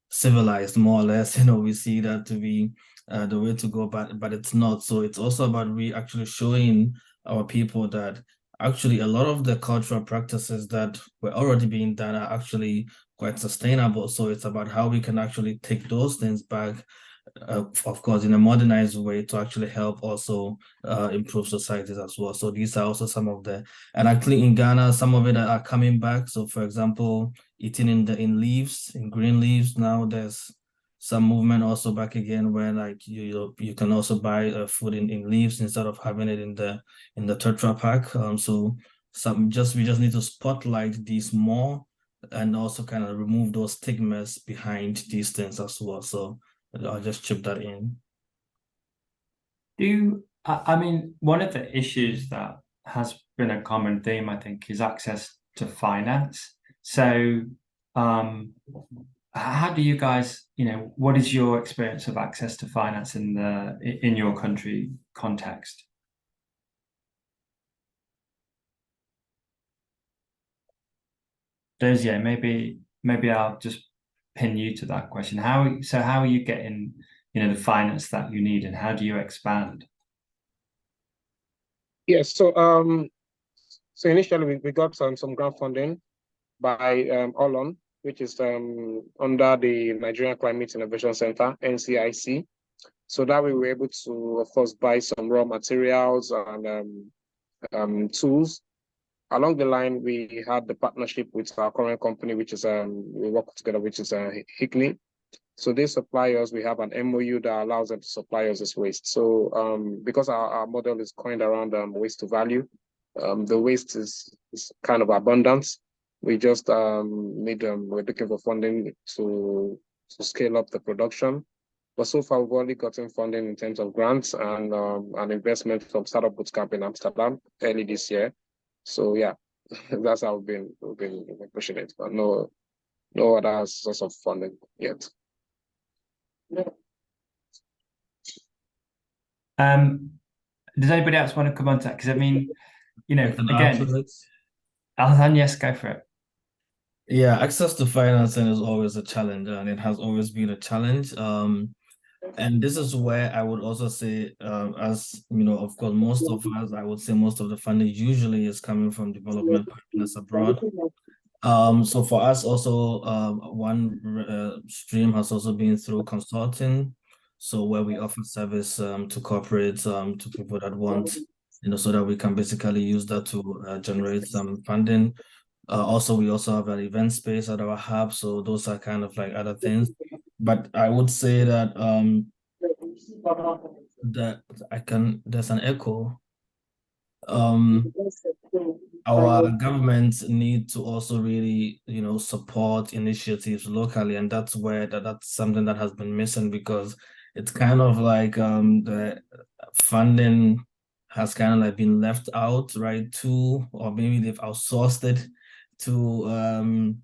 civilized, more or less. We see that to be the way to go, but it's not. So it's also about actually showing our people that actually a lot of the cultural practices that were already being done are actually quite sustainable. So it's about how we can actually take those things back, of course, in a modernized way, to actually help also improve societies as well. So these are also some of and actually in Ghana, some of it are coming back. So for example, eating in leaves, in green leaves, now there's some movement also back again where like you can also buy food in leaves instead of having it in the Tetra Pak. So we just need to spotlight these more, and also kind of remove those stigmas behind these things as well. So I'll just chip that in. I mean, one of the issues that has been a common theme, I think, is access to finance. So how do you guys, what is your experience of access to finance in your country context? Dozie, maybe I'll just pin you to that question. How are you getting, the finance that you need, and how do you expand? Yes, so initially we got some grant funding by Olon, which is under the Nigerian Climate Innovation Center, NCIC. So that way we're able to, of course, buy some raw materials and tools. Along the line, we had the partnership with our current company, which is we work together, which is Hickney. So they supply us. We have an MOU that allows them to supply us this waste. So because our model is coined around waste to value, the waste is kind of abundant. We just we're looking for funding to scale up the production. But so far, we've only gotten funding in terms of grants and an investment from Startup Bootcamp in Amsterdam early this year. So yeah, that's how we've been pushing it, but no other source of funding yet. Does anybody else want to come on to that? Because I mean, you know, And again, Alhassan, yes, go for it. Yeah, access to financing is always a challenge, and it has always been a challenge. And this is where I would also say, as you know, of course, most of us, I would say most of the funding usually is coming from development partners abroad. So for us also, one stream has also been through consulting. So where we offer service to corporates, to people that want, you know, so that we can basically use that to generate some funding. Also, we also have an event space at our hub, so those are kind of like other things. But I would say that there's an echo. Our governments need to also really, you know, support initiatives locally, and that's where that's something that has been missing, because it's kind of like the funding has kind of like been left out, right? Or maybe they've outsourced it to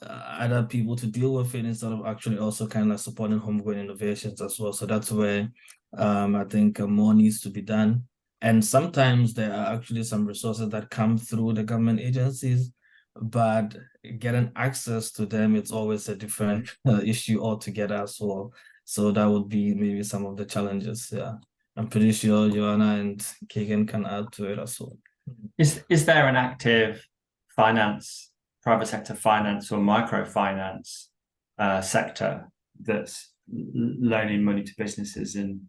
other people to deal with it, instead of actually also kind of supporting homegrown innovations as well. So that's where I think more needs to be done. And sometimes there are actually some resources that come through the government agencies, but getting access to them, it's always a different issue altogether as well. So that would be maybe some of the challenges. Yeah, I'm pretty sure Joanna and Kigen can add to it as well. Is there an active finance, private sector finance or microfinance sector that's loaning money to businesses in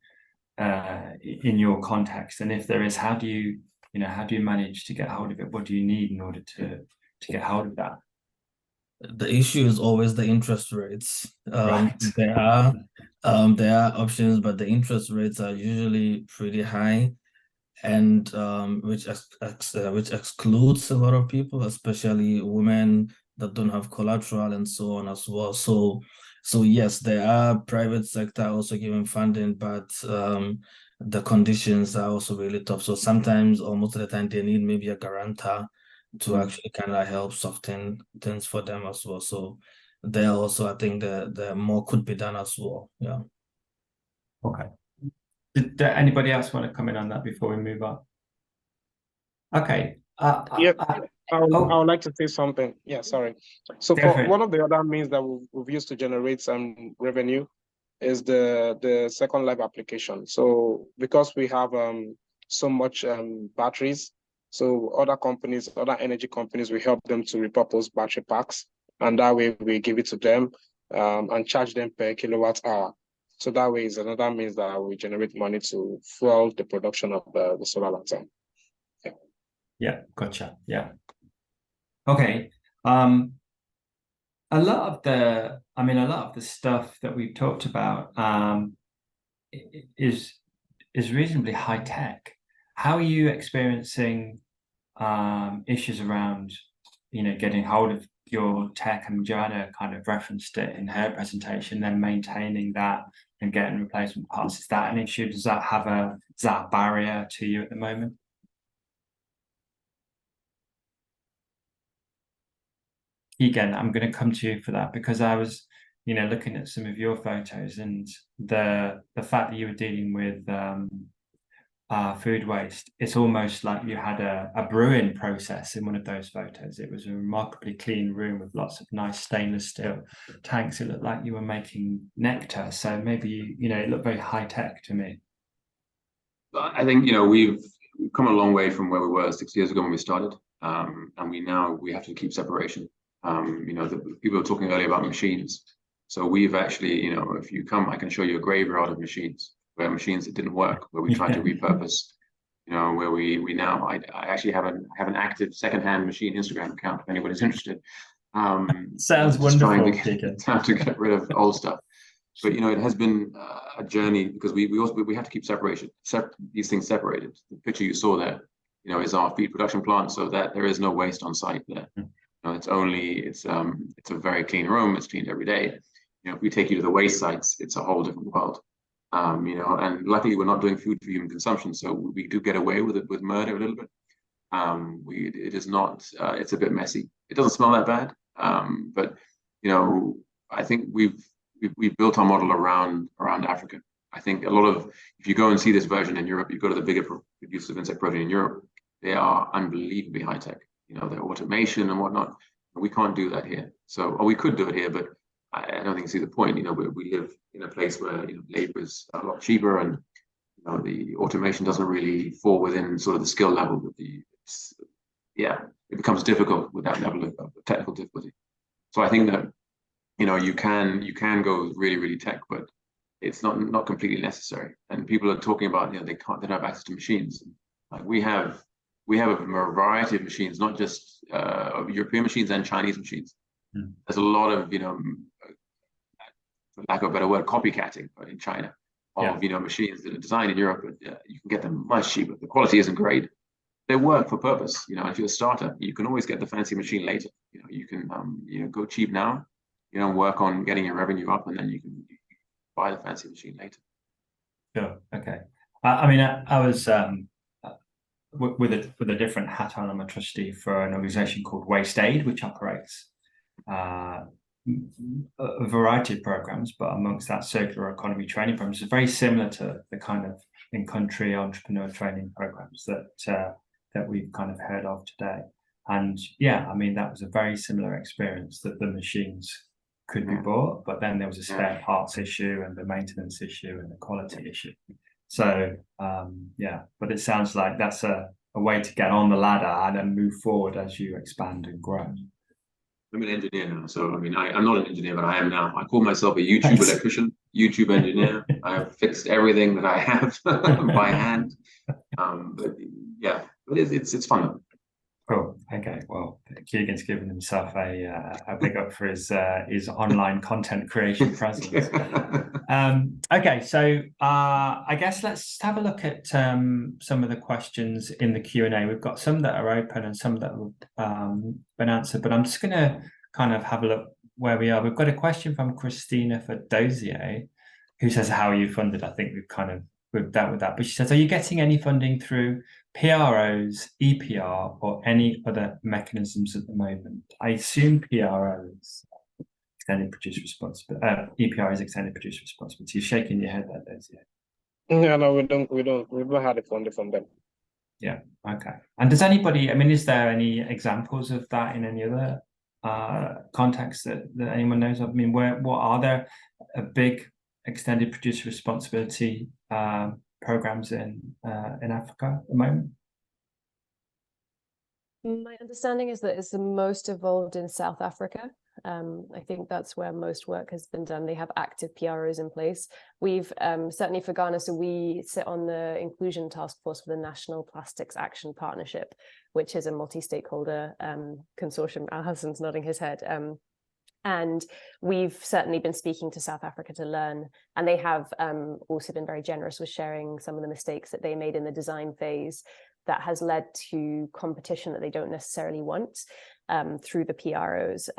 your context? And if there is, how do you manage to get hold of it? What do you need in order to get hold of that? The issue is always the interest rates. Right. There are options, but the interest rates are usually pretty high, and which excludes a lot of people, especially women that don't have collateral and so on as well. So yes, there are private sector also giving funding, but the conditions are also really tough. So sometimes, or most of the time, they need maybe a guarantor to actually kind of help soften things for them as well. So there also, I think the more could be done as well. Yeah. Okay. Did anybody else want to come in on that before we move on? Okay. I would like to say something. Yeah, sorry. So for one of the other means that we've used to generate some revenue is the Second Life application. So because we have so much batteries, so other energy companies, we help them to repurpose battery packs, and that way we give it to them and charge them per kilowatt hour. So that way is another means that we generate money to fuel the production of the solar lantern. Yeah, gotcha. Yeah. Okay. A lot of the stuff that we've talked about is reasonably high tech. How are you experiencing issues around, getting hold of your tech? And Joanna kind of referenced it in her presentation, then maintaining that and getting replacement parts. Is that an issue? Is that a barrier to you at the moment? Kigen, I'm going to come to you for that, because I was, looking at some of your photos, and the fact that you were dealing with food waste. It's almost like you had a brewing process in one of those photos. It was a remarkably clean room with lots of nice stainless steel tanks. It looked like you were making nectar. So maybe, it looked very high tech to me. I think, we've come a long way from where we were 6 years ago when we started. And we have to keep separation. You know, the people were talking earlier about machines. So we've actually, you know, if you come, I can show you a graveyard of machines, where machines that didn't work, where we tried to repurpose. You know, where we now, I actually have an active secondhand machine Instagram account if anybody's interested. Sounds just wonderful. trying to get rid of old stuff. But you know, it has been a journey, because we have to keep these things separated. The picture you saw there, you know, is our feed production plant, so that there is no waste on site there. You know, it's a very clean room. It's cleaned every day. You know, if we take you to the waste sites, it's a whole different world. You know, and luckily we're not doing food for human consumption, so we do get away with it, with murder a little bit. It is not. It's a bit messy. It doesn't smell that bad, but you know, I think we've built our model around Africa. I think a lot of, if you go and see this version in Europe, you go to the bigger producers of insect protein in Europe, they are unbelievably high tech. You know, their automation and whatnot. We can't do that here. So, or we could do it here, but I don't think you see the point. You know, we live in a place where, you know, labor is a lot cheaper, and you know, the automation doesn't really fall within sort of the skill level of it becomes difficult with that level of technical difficulty. So I think that, you know, you can go really tech, but it's not completely necessary. And people are talking about, you know, they don't have access to machines. Like we have a variety of machines, not just of European machines and Chinese machines. There's a lot of, you know, for lack of a better word, copycatting in China of you know, machines that are designed in Europe, but you can get them much cheaper. The quality isn't great. They work for purpose. You know, if you're a starter, you can always get the fancy machine later. You know, you can you know, go cheap now, you know, work on getting your revenue up, and then you can buy the fancy machine later. Sure. Okay. I mean, I was with a different hat on. I'm a trustee for an organization called Waste Aid, which operates a variety of programs, but amongst that, circular economy training programs is very similar to the kind of in-country entrepreneur training programs that we've kind of heard of today. And yeah, I mean, that was a very similar experience, that the machines could be bought, but then there was a spare parts issue and the maintenance issue and the quality issue. So yeah, but it sounds like that's a way to get on the ladder and then move forward as you expand and grow. I'm an engineer now, so I mean, I'm not an engineer, but I am now. I call myself a YouTube electrician, YouTube engineer. I have fixed everything that I have by hand. But yeah, but it's fun though. Cool. Okay. Well, Kigen's given himself a big up for his online content creation presence. Okay, so I guess let's have a look at some of the questions in the Q&A. We've got some that are open and some that have been answered, but I'm just going to kind of have a look where we are. We've got a question from Christina for Dozie, who says, "How are you funded?" I think we've dealt with that, but she says, "Are you getting any funding through PROs, EPR, or any other mechanisms at the moment?" I assume PROs, extended producer responsibility. EPR is extended producer responsibility. You're shaking your head there, Dozie. Yeah, no, we've not had a funding from them. Yeah. Okay. And does anybody? I mean, is there any examples of that in any other contexts that anyone knows of? I mean, what are there a big extended producer responsibility programs in Africa at the moment? My understanding is that it's the most evolved in South Africa. I think that's where most work has been done. They have active PROs in place. We've certainly for Ghana, so we sit on the inclusion task force for the National Plastics Action Partnership, which is a multi-stakeholder consortium. Alhassan's nodding his head. And we've certainly been speaking to South Africa to learn, and they have also been very generous with sharing some of the mistakes that they made in the design phase that has led to competition that they don't necessarily want through the PROs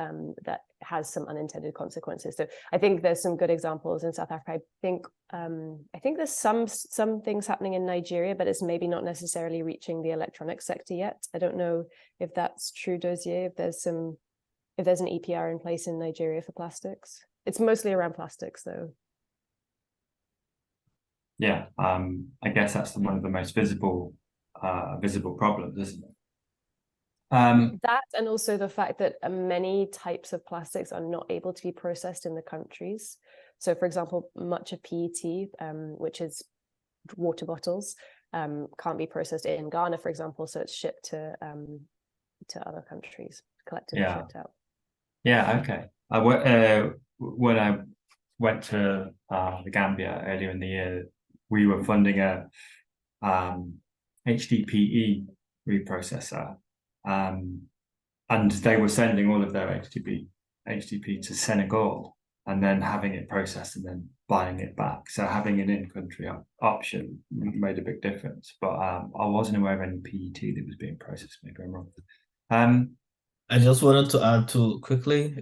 that has some unintended consequences. So I think there's some good examples in South Africa. I think there's some things happening in Nigeria, but it's maybe not necessarily reaching the electronics sector yet. I don't know if that's true, Dozie, if there's an EPR in place in Nigeria for plastics. It's mostly around plastics though. Yeah, I guess that's one of the most visible problems, isn't it? That, and also the fact that many types of plastics are not able to be processed in the countries. So for example, much of PET, which is water bottles, can't be processed in Ghana, for example, so it's shipped to other countries, collected and shipped out. Yeah, okay. When I went to the Gambia earlier in the year, we were funding a HDPE reprocessor, and they were sending all of their HDP to Senegal and then having it processed and then buying it back. So having an in-country option made a big difference. But I wasn't aware of any PET that was being processed. Maybe I'm wrong. I just wanted to add to quickly.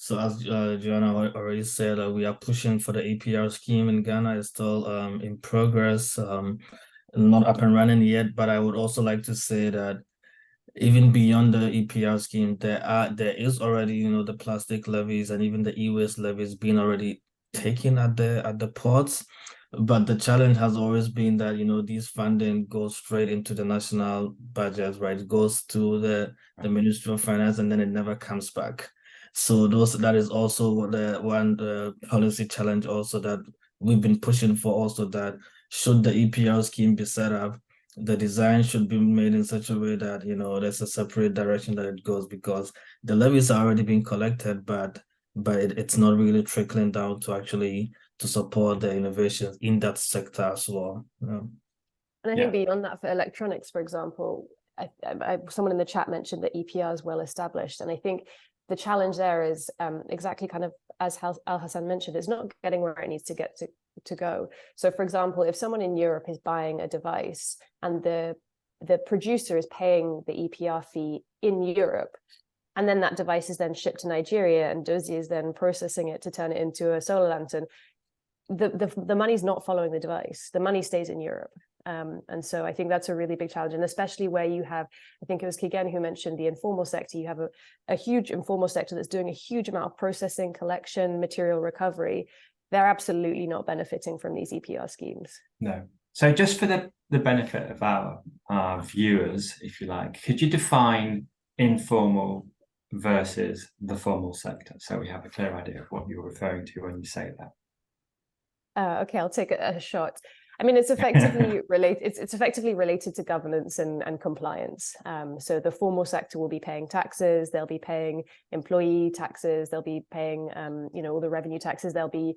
So as Joanna already said, we are pushing for the APR scheme in Ghana. It's still in progress, not up and running yet. But I would also like to say that even beyond the EPR scheme, there is already, the plastic levies and even the e-waste levies being already taken at the ports. But the challenge has always been that, these funding goes straight into the national budget, right? It goes to the Ministry of Finance and then it never comes back. So that is also the policy challenge also that we've been pushing for, also that should the EPR scheme be set up, the design should be made in such a way that, there's a separate direction that it goes, because the levies are already being collected, but it's not really trickling down to support the innovations in that sector as well. Yeah. And I think beyond that, for electronics, for example, someone in the chat mentioned that EPR is well established. And I think the challenge there is exactly kind of, as Alhassan mentioned, it's not getting where it needs to get to go. So for example, if someone in Europe is buying a device and the producer is paying the EPR fee in Europe, and then that device is then shipped to Nigeria and Dozie is then processing it to turn it into a solar lantern, the money's not following the device. The money stays in Europe. And so I think that's a really big challenge. And especially where you have, I think it was Kigen who mentioned the informal sector, you have a huge informal sector that's doing a huge amount of processing, collection, material recovery. They're absolutely not benefiting from these EPR schemes. No. So just for the benefit of our viewers, if you like, could you define informal versus the formal sector, so we have a clear idea of what you're referring to when you say that? Okay, I'll take a shot. I mean, it's effectively related. It's effectively related to governance and compliance. So the formal sector will be paying taxes. They'll be paying employee taxes. They'll be paying, all the revenue taxes. They'll be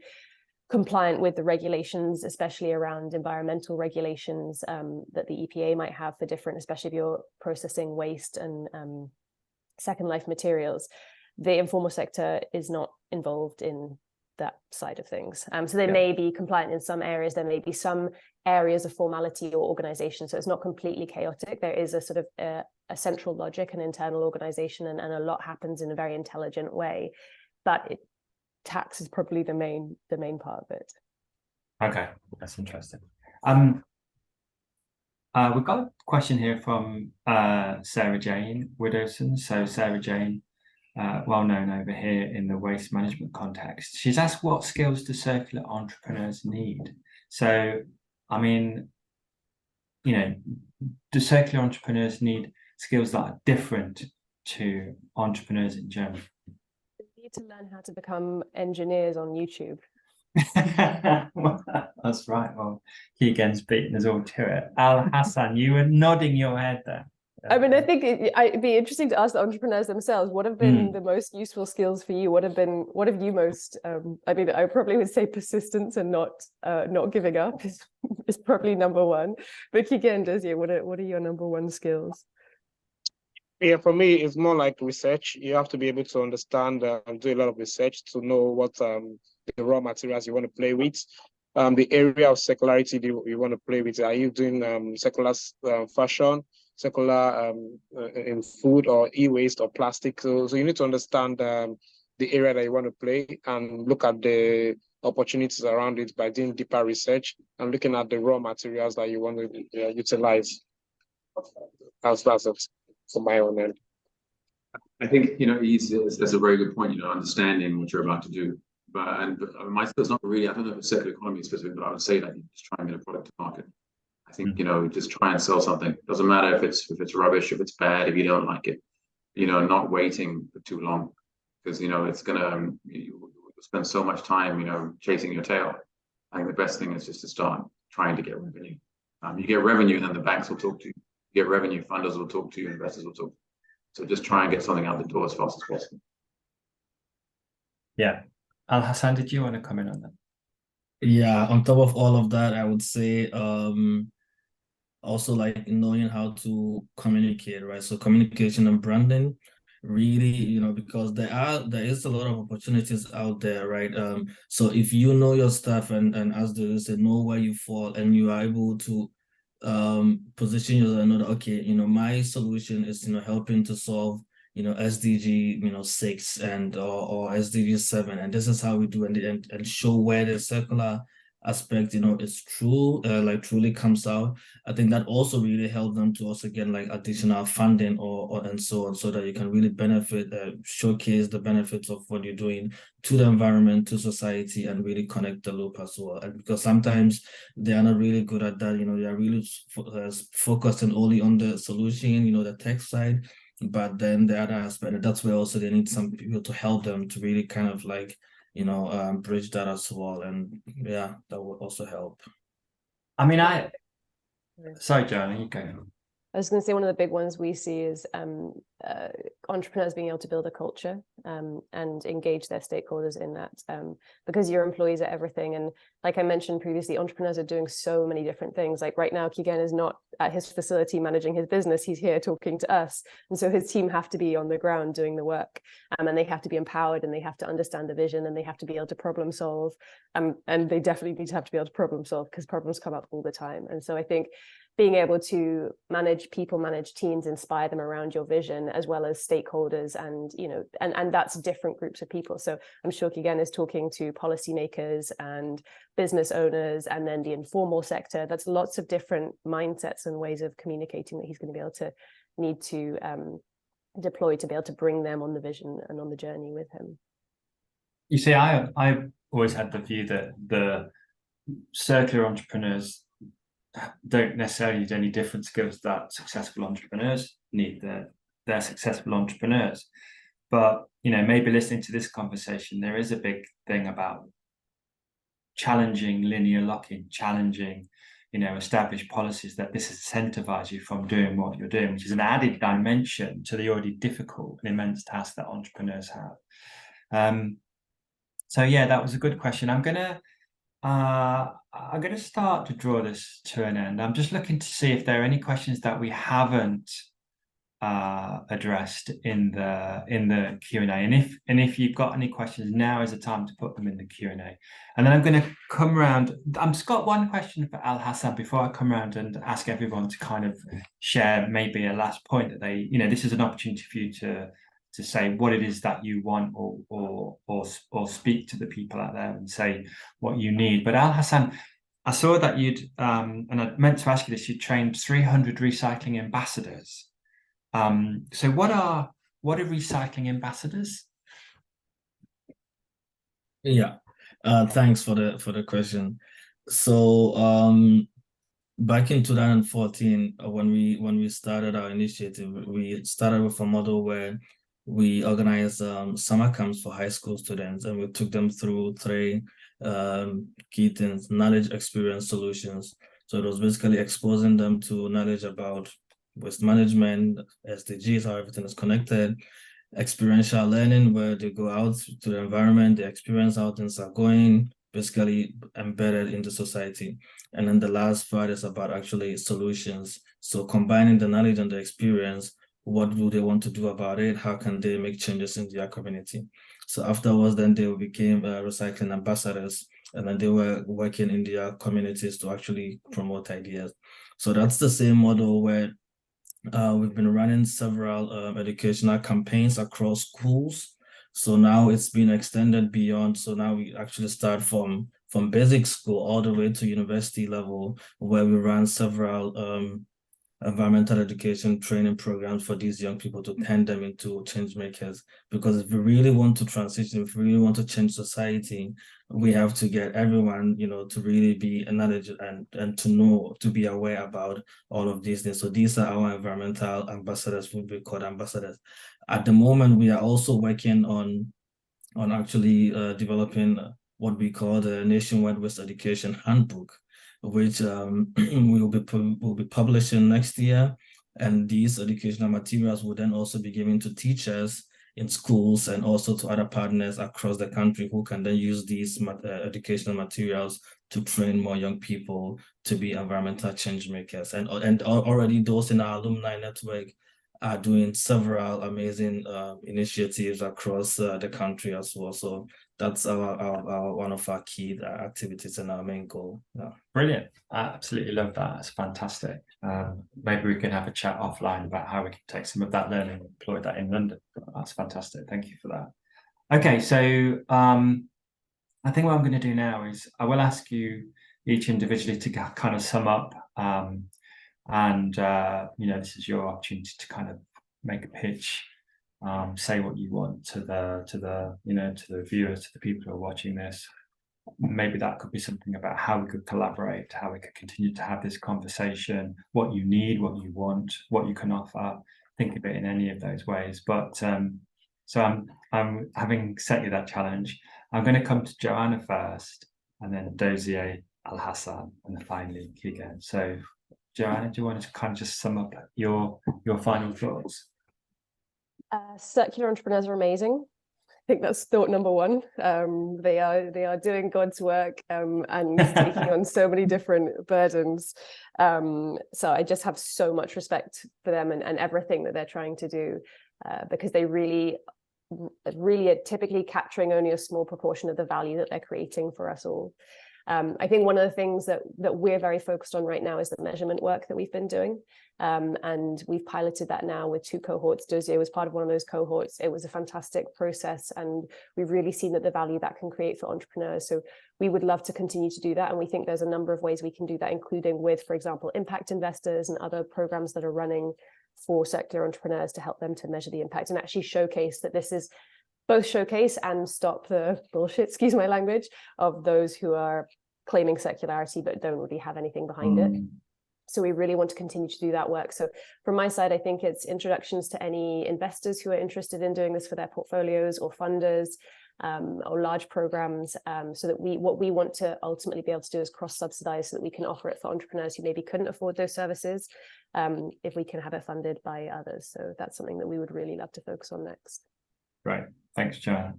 compliant with the regulations, especially around environmental regulations that the EPA might have for different, especially if you're processing waste and second life materials. The informal sector is not involved in that side of things. So they may be compliant in some areas. There may be some areas of formality or organization. So it's not completely chaotic. There is a sort of a central logic and internal organization, and a lot happens in a very intelligent way. But tax is probably the main part of it. Okay, that's interesting. We've got a question here from Sarah Jane Widdowson. So Sarah Jane, well known over here in the waste management context. She's asked, what skills do circular entrepreneurs need? So, I mean, do circular entrepreneurs need skills that are different to entrepreneurs in general? They need to learn how to become engineers on YouTube. That's right. Well, Kigen's beaten us all to it. Alhassan, you were nodding your head there. I mean, I think it'd be interesting to ask the entrepreneurs themselves, what have been the most useful skills for you? What have you most, I mean, I probably would say persistence and not giving up is probably number one. But Kigen, Dozie, what are your number one skills? Yeah, for me, it's more like research. You have to be able to understand and do a lot of research to know what the raw materials you want to play with. The area of circularity you want to play with. Are you doing circular fashion, circular in food, or e-waste or plastic? So you need to understand the area that you want to play and look at the opportunities around it by doing deeper research and looking at the raw materials that you want to utilize. That's it for my own end. I think, that's a very good point, understanding what you're about to do. But my skill's not really, I don't know if it's circular economy specific, but I would say that you just try and get a product to market. I think, just try and sell something. Doesn't matter if it's rubbish, if it's bad, if you don't like it, not waiting for too long, because, it's gonna, you'll spend so much time, chasing your tail. I think the best thing is just to start trying to get revenue. You get revenue, then the banks will talk to you. You get revenue, funders will talk to you, investors will talk to you. So just try and get something out the door as fast as possible. Yeah. Alhassan, did you want to comment on that? Yeah, on top of all of that, I would say also like knowing how to communicate, right? So communication and branding really, because there is a lot of opportunities out there, right? So if you know your stuff and as they say, know where you fall, and you are able to position yourself and know that, okay, my solution is helping to solve SDG 6 or SDG 7, and this is how we do, and show where the circular aspect is true, like truly comes out. I think that also really helps them to also get like additional funding or and so on, so that you can really benefit, showcase the benefits of what you're doing to the environment, to society, and really connect the loop as well. And because sometimes they are not really good at that, they are really focusing only on the solution, the tech side. But then the other aspect, that's where also they need some people to help them to really kind of like, bridge that as well. And yeah, that would also help. I mean, sorry, Joanna, you go. I was going to say one of the big ones we see is entrepreneurs being able to build a culture and engage their stakeholders in that, because your employees are everything. And like I mentioned previously, entrepreneurs are doing so many different things. Like right now, Kigen is not at his facility managing his business. He's here talking to us. And so his team have to be on the ground doing the work, and they have to be empowered, and they have to understand the vision, and they have to be able to problem solve. And they definitely need to have to be able to problem solve, because problems come up all the time. And so I think being able to manage people, manage teams, inspire them around your vision, as well as stakeholders, and and that's different groups of people. So I'm sure Kigen is talking to policymakers and business owners, and then the informal sector. That's lots of different mindsets and ways of communicating that he's going to be able to need to deploy to be able to bring them on the vision and on the journey with him. You see, I've always had the view that the circular entrepreneurs don't necessarily need any different skills that successful entrepreneurs need. They're successful entrepreneurs. But maybe listening to this conversation, there is a big thing about challenging linear lock-in, challenging established policies that disincentivize you from doing what you're doing, which is an added dimension to the already difficult and immense task that entrepreneurs have. So yeah, that was a good question. I'm gonna start to draw this to an end. I'm just looking to see if there are any questions that we haven't addressed in the Q&A, and if you've got any questions, now is the time to put them in the Q&A. And then I'm going to come around. I've just got one question for Alhassan before I come around and ask everyone to kind of share maybe a last point that they, this is an opportunity for you to say what it is that you want, or speak to the people out there and say what you need. But Alhassan, I saw that you'd and I meant to ask you this, you trained 300 recycling ambassadors. So what are recycling ambassadors? Yeah, thanks for the question. So back in 2014, when we started our initiative, we started with a model where we organized summer camps for high school students, and we took them through 3 key things: knowledge, experience, solutions. So it was basically exposing them to knowledge about waste management, SDGs, how everything is connected; experiential learning, where they go out to the environment, they experience how things are going, basically embedded into society. And then the last part is about actually solutions. So combining the knowledge and the experience, what do they want to do about it? How can they make changes in their community? So afterwards, then they became recycling ambassadors, and then they were working in their communities to actually promote ideas. So that's the same model where we've been running several educational campaigns across schools. So now it's been extended beyond. So now we actually start from basic school all the way to university level, where we run several environmental education training programs for these young people to turn them into change makers. Because if we really want to transition, if we really want to change society, we have to get everyone, to really be knowledgeable and to know, to be aware about all of these things. So these are our environmental ambassadors, will be called ambassadors. At the moment, we are also working on actually developing what we call the Nationwide Waste Education Handbook, which we'll be publishing next year. And these educational materials will then also be given to teachers in schools and also to other partners across the country who can then use these educational materials to train more young people to be environmental change makers. And already those in our alumni network are doing several amazing initiatives across the country as well. So that's our one of our key activities and our main goal. Yeah. Brilliant. I absolutely love that. It's fantastic. Maybe we can have a chat offline about how we can take some of that learning and employ that in London. That's fantastic. Thank you for that. Okay, so I think what I'm going to do now is I will ask you each individually to kind of sum up, and this is your opportunity to kind of make a pitch, say what you want to the viewers, to the people who are watching this. Maybe that could be something about how we could collaborate, how we could continue to have this conversation, what you need, what you want, what you can offer. Think of it in any of those ways. But so I'm having set you that challenge. I'm going to come to Joanna first, and then Dozie, Alhassan, and then finally Kigen. So Joanna, do you want to kind of just sum up your final thoughts? Circular entrepreneurs are amazing. I think that's thought number one. They are doing God's work and taking on so many different burdens. So I just have so much respect for them and everything that they're trying to do, because they really are typically capturing only a small proportion of the value that they're creating for us all. I think one of the things that we're very focused on right now is the measurement work that we've been doing. And we've piloted that now with 2 cohorts. Dozie was part of one of those cohorts. It was a fantastic process, and we've really seen that the value that can create for entrepreneurs. So we would love to continue to do that. And we think there's a number of ways we can do that, including with, for example, impact investors and other programs that are running for circular entrepreneurs to help them to measure the impact and actually showcase that this is both showcase and stop the bullshit, excuse my language, of those who are claiming circularity but don't really have anything behind it. So we really want to continue to do that work. So from my side, I think it's introductions to any investors who are interested in doing this for their portfolios, or funders, or large programs, so that what we want to ultimately be able to do is cross-subsidize, so that we can offer it for entrepreneurs who maybe couldn't afford those services, if we can have it funded by others. So that's something that we would really love to focus on next. Right. Thanks, Joanna.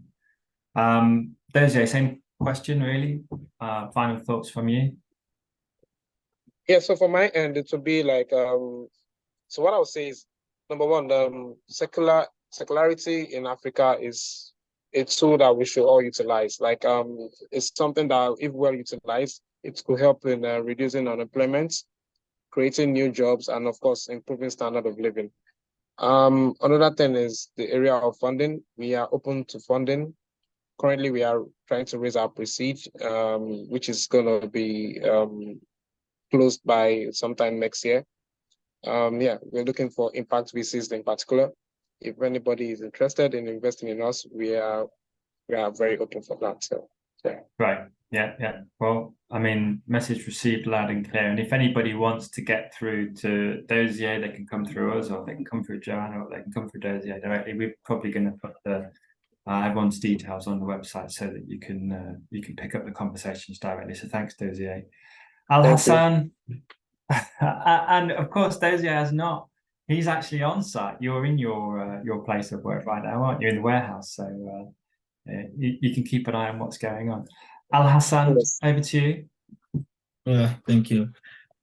Dozie, same question, really. Final thoughts from you? Yeah, so for my end, it would be like, so what I would say is, number one, circularity in Africa is a tool that we should all utilize. Like, it's something that, if well utilized, it could help in reducing unemployment, creating new jobs, and of course, improving standard of living. Another thing is the area of funding. We are open to funding. Currently, we are trying to raise our pre-seed, which is going to be closed by sometime next year. Yeah, we're looking for impact VCs in particular. If anybody is interested in investing in us, we are very open for that. So yeah. Right. Yeah. Well, I mean, message received loud and clear. And if anybody wants to get through to Dozie, they can come through us, or they can come through Joanna, or they can come through Dozie directly. We're probably going to put everyone's details on the website so that you can pick up the conversations directly. So thanks, Dozie. Alhassan, and of course, Dozie has not. He's actually on site. You're in your place of work right now, aren't you? In the warehouse, so you can keep an eye on what's going on. Alhassan, yes. Over to you. Yeah, thank you.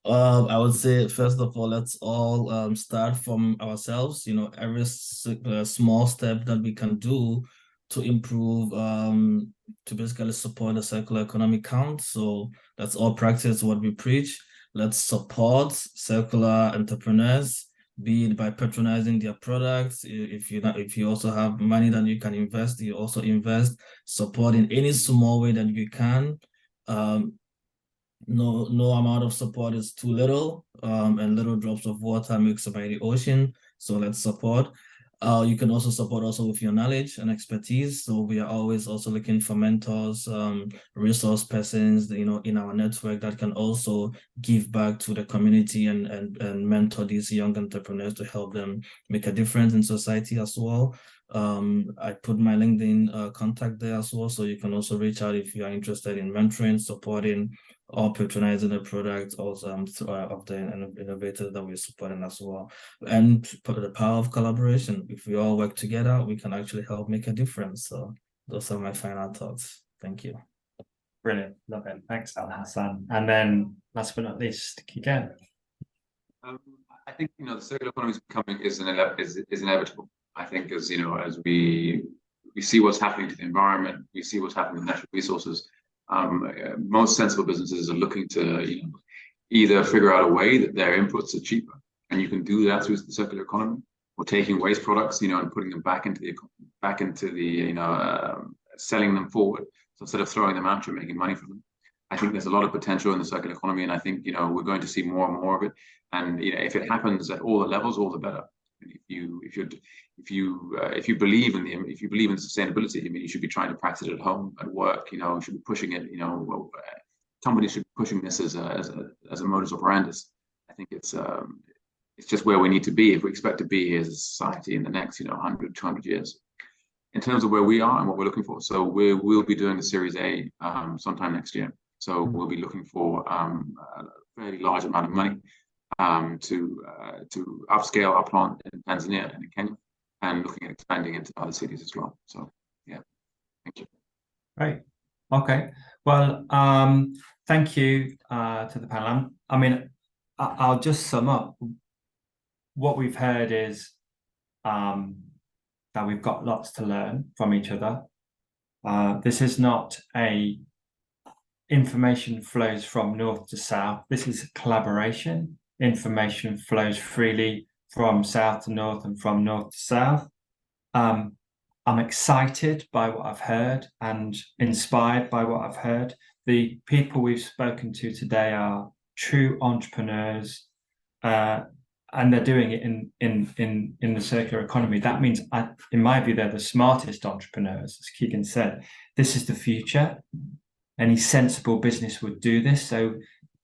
I would say, first of all, let's all start from ourselves. Every small step that we can do to improve, to basically support the circular economy counts. So let's all practice what we preach. Let's support circular entrepreneurs, be it by patronizing their products. If you also have money that you can invest, you also invest. Support in any small way that you can. No amount of support is too little, and little drops of water makes a mighty ocean. So let's support. You can also support with your knowledge and expertise. So we are always also looking for mentors, resource persons, in our network that can also give back to the community and mentor these young entrepreneurs to help them make a difference in society as well. I put my LinkedIn contact there as well, so you can also reach out if you are interested in mentoring, supporting, or patronizing a product also of the innovators that we're supporting as well. And the power of collaboration. If we all work together, we can actually help make a difference. So those are my final thoughts. Thank you. Brilliant, love it. Thanks, Alhassan. And then, last but not least, Kigen. I think the circular economy is inevitable. I think as we see what's happening to the environment, we see what's happening with natural resources. Most sensible businesses are looking to either figure out a way that their inputs are cheaper, and you can do that through the circular economy, or taking waste products, and putting them back into the selling them forward. So instead of throwing them out, you're making money from them. I think there's a lot of potential in the circular economy, and I think we're going to see more and more of it. And if it happens at all the levels, all the better. If you believe in sustainability, you should be trying to practice it at home, at work. You should be pushing it. Companies should be pushing this as a modus operandi. I think it's just where we need to be if we expect to be as a society in the next 100, 200 years. In terms of where we are and what we're looking for, so we'll be doing the Series A sometime next year. So we'll be looking for a fairly large amount of money to upscale our plant in Tanzania and in Kenya, and looking at expanding into other cities as well. So yeah, thank you. Great. Okay. Well, thank you to the panel. I'll just sum up. What we've heard is that we've got lots to learn from each other. This is not information flows from north to south. This is collaboration. Information flows freely from south to north and from north to south. I'm excited by what I've heard and inspired by what I've heard. The people we've spoken to today are true entrepreneurs, and they're doing it in the circular economy. That means, in my view, they're the smartest entrepreneurs. As Kigen said, this is the future. Any sensible business would do this. So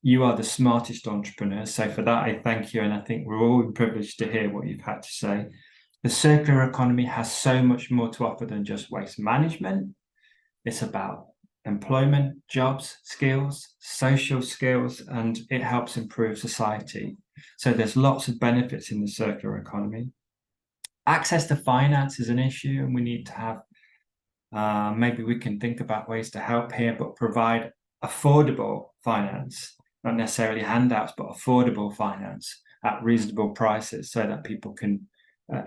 you are the smartest entrepreneurs. So for that, I thank you. And I think we're all privileged to hear what you've had to say. The circular economy has so much more to offer than just waste management. It's about employment, jobs, skills, social skills, and it helps improve society. So there's lots of benefits in the circular economy. Access to finance is an issue, and we need to have, maybe we can think about ways to help here, but provide affordable finance, not necessarily handouts, but affordable finance at reasonable prices so that people can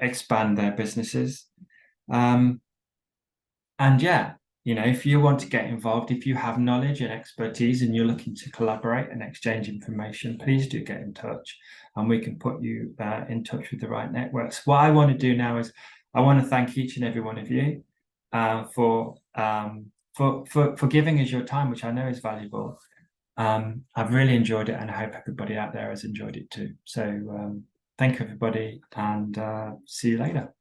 expand their businesses. And yeah, if you want to get involved, if you have knowledge and expertise and you're looking to collaborate and exchange information, please do get in touch, and we can put you in touch with the right networks. What I want to do now is I want to thank each and every one of you for giving us your time, which I know is valuable. I've really enjoyed it, and I hope everybody out there has enjoyed it too. So thank you, everybody, and see you later.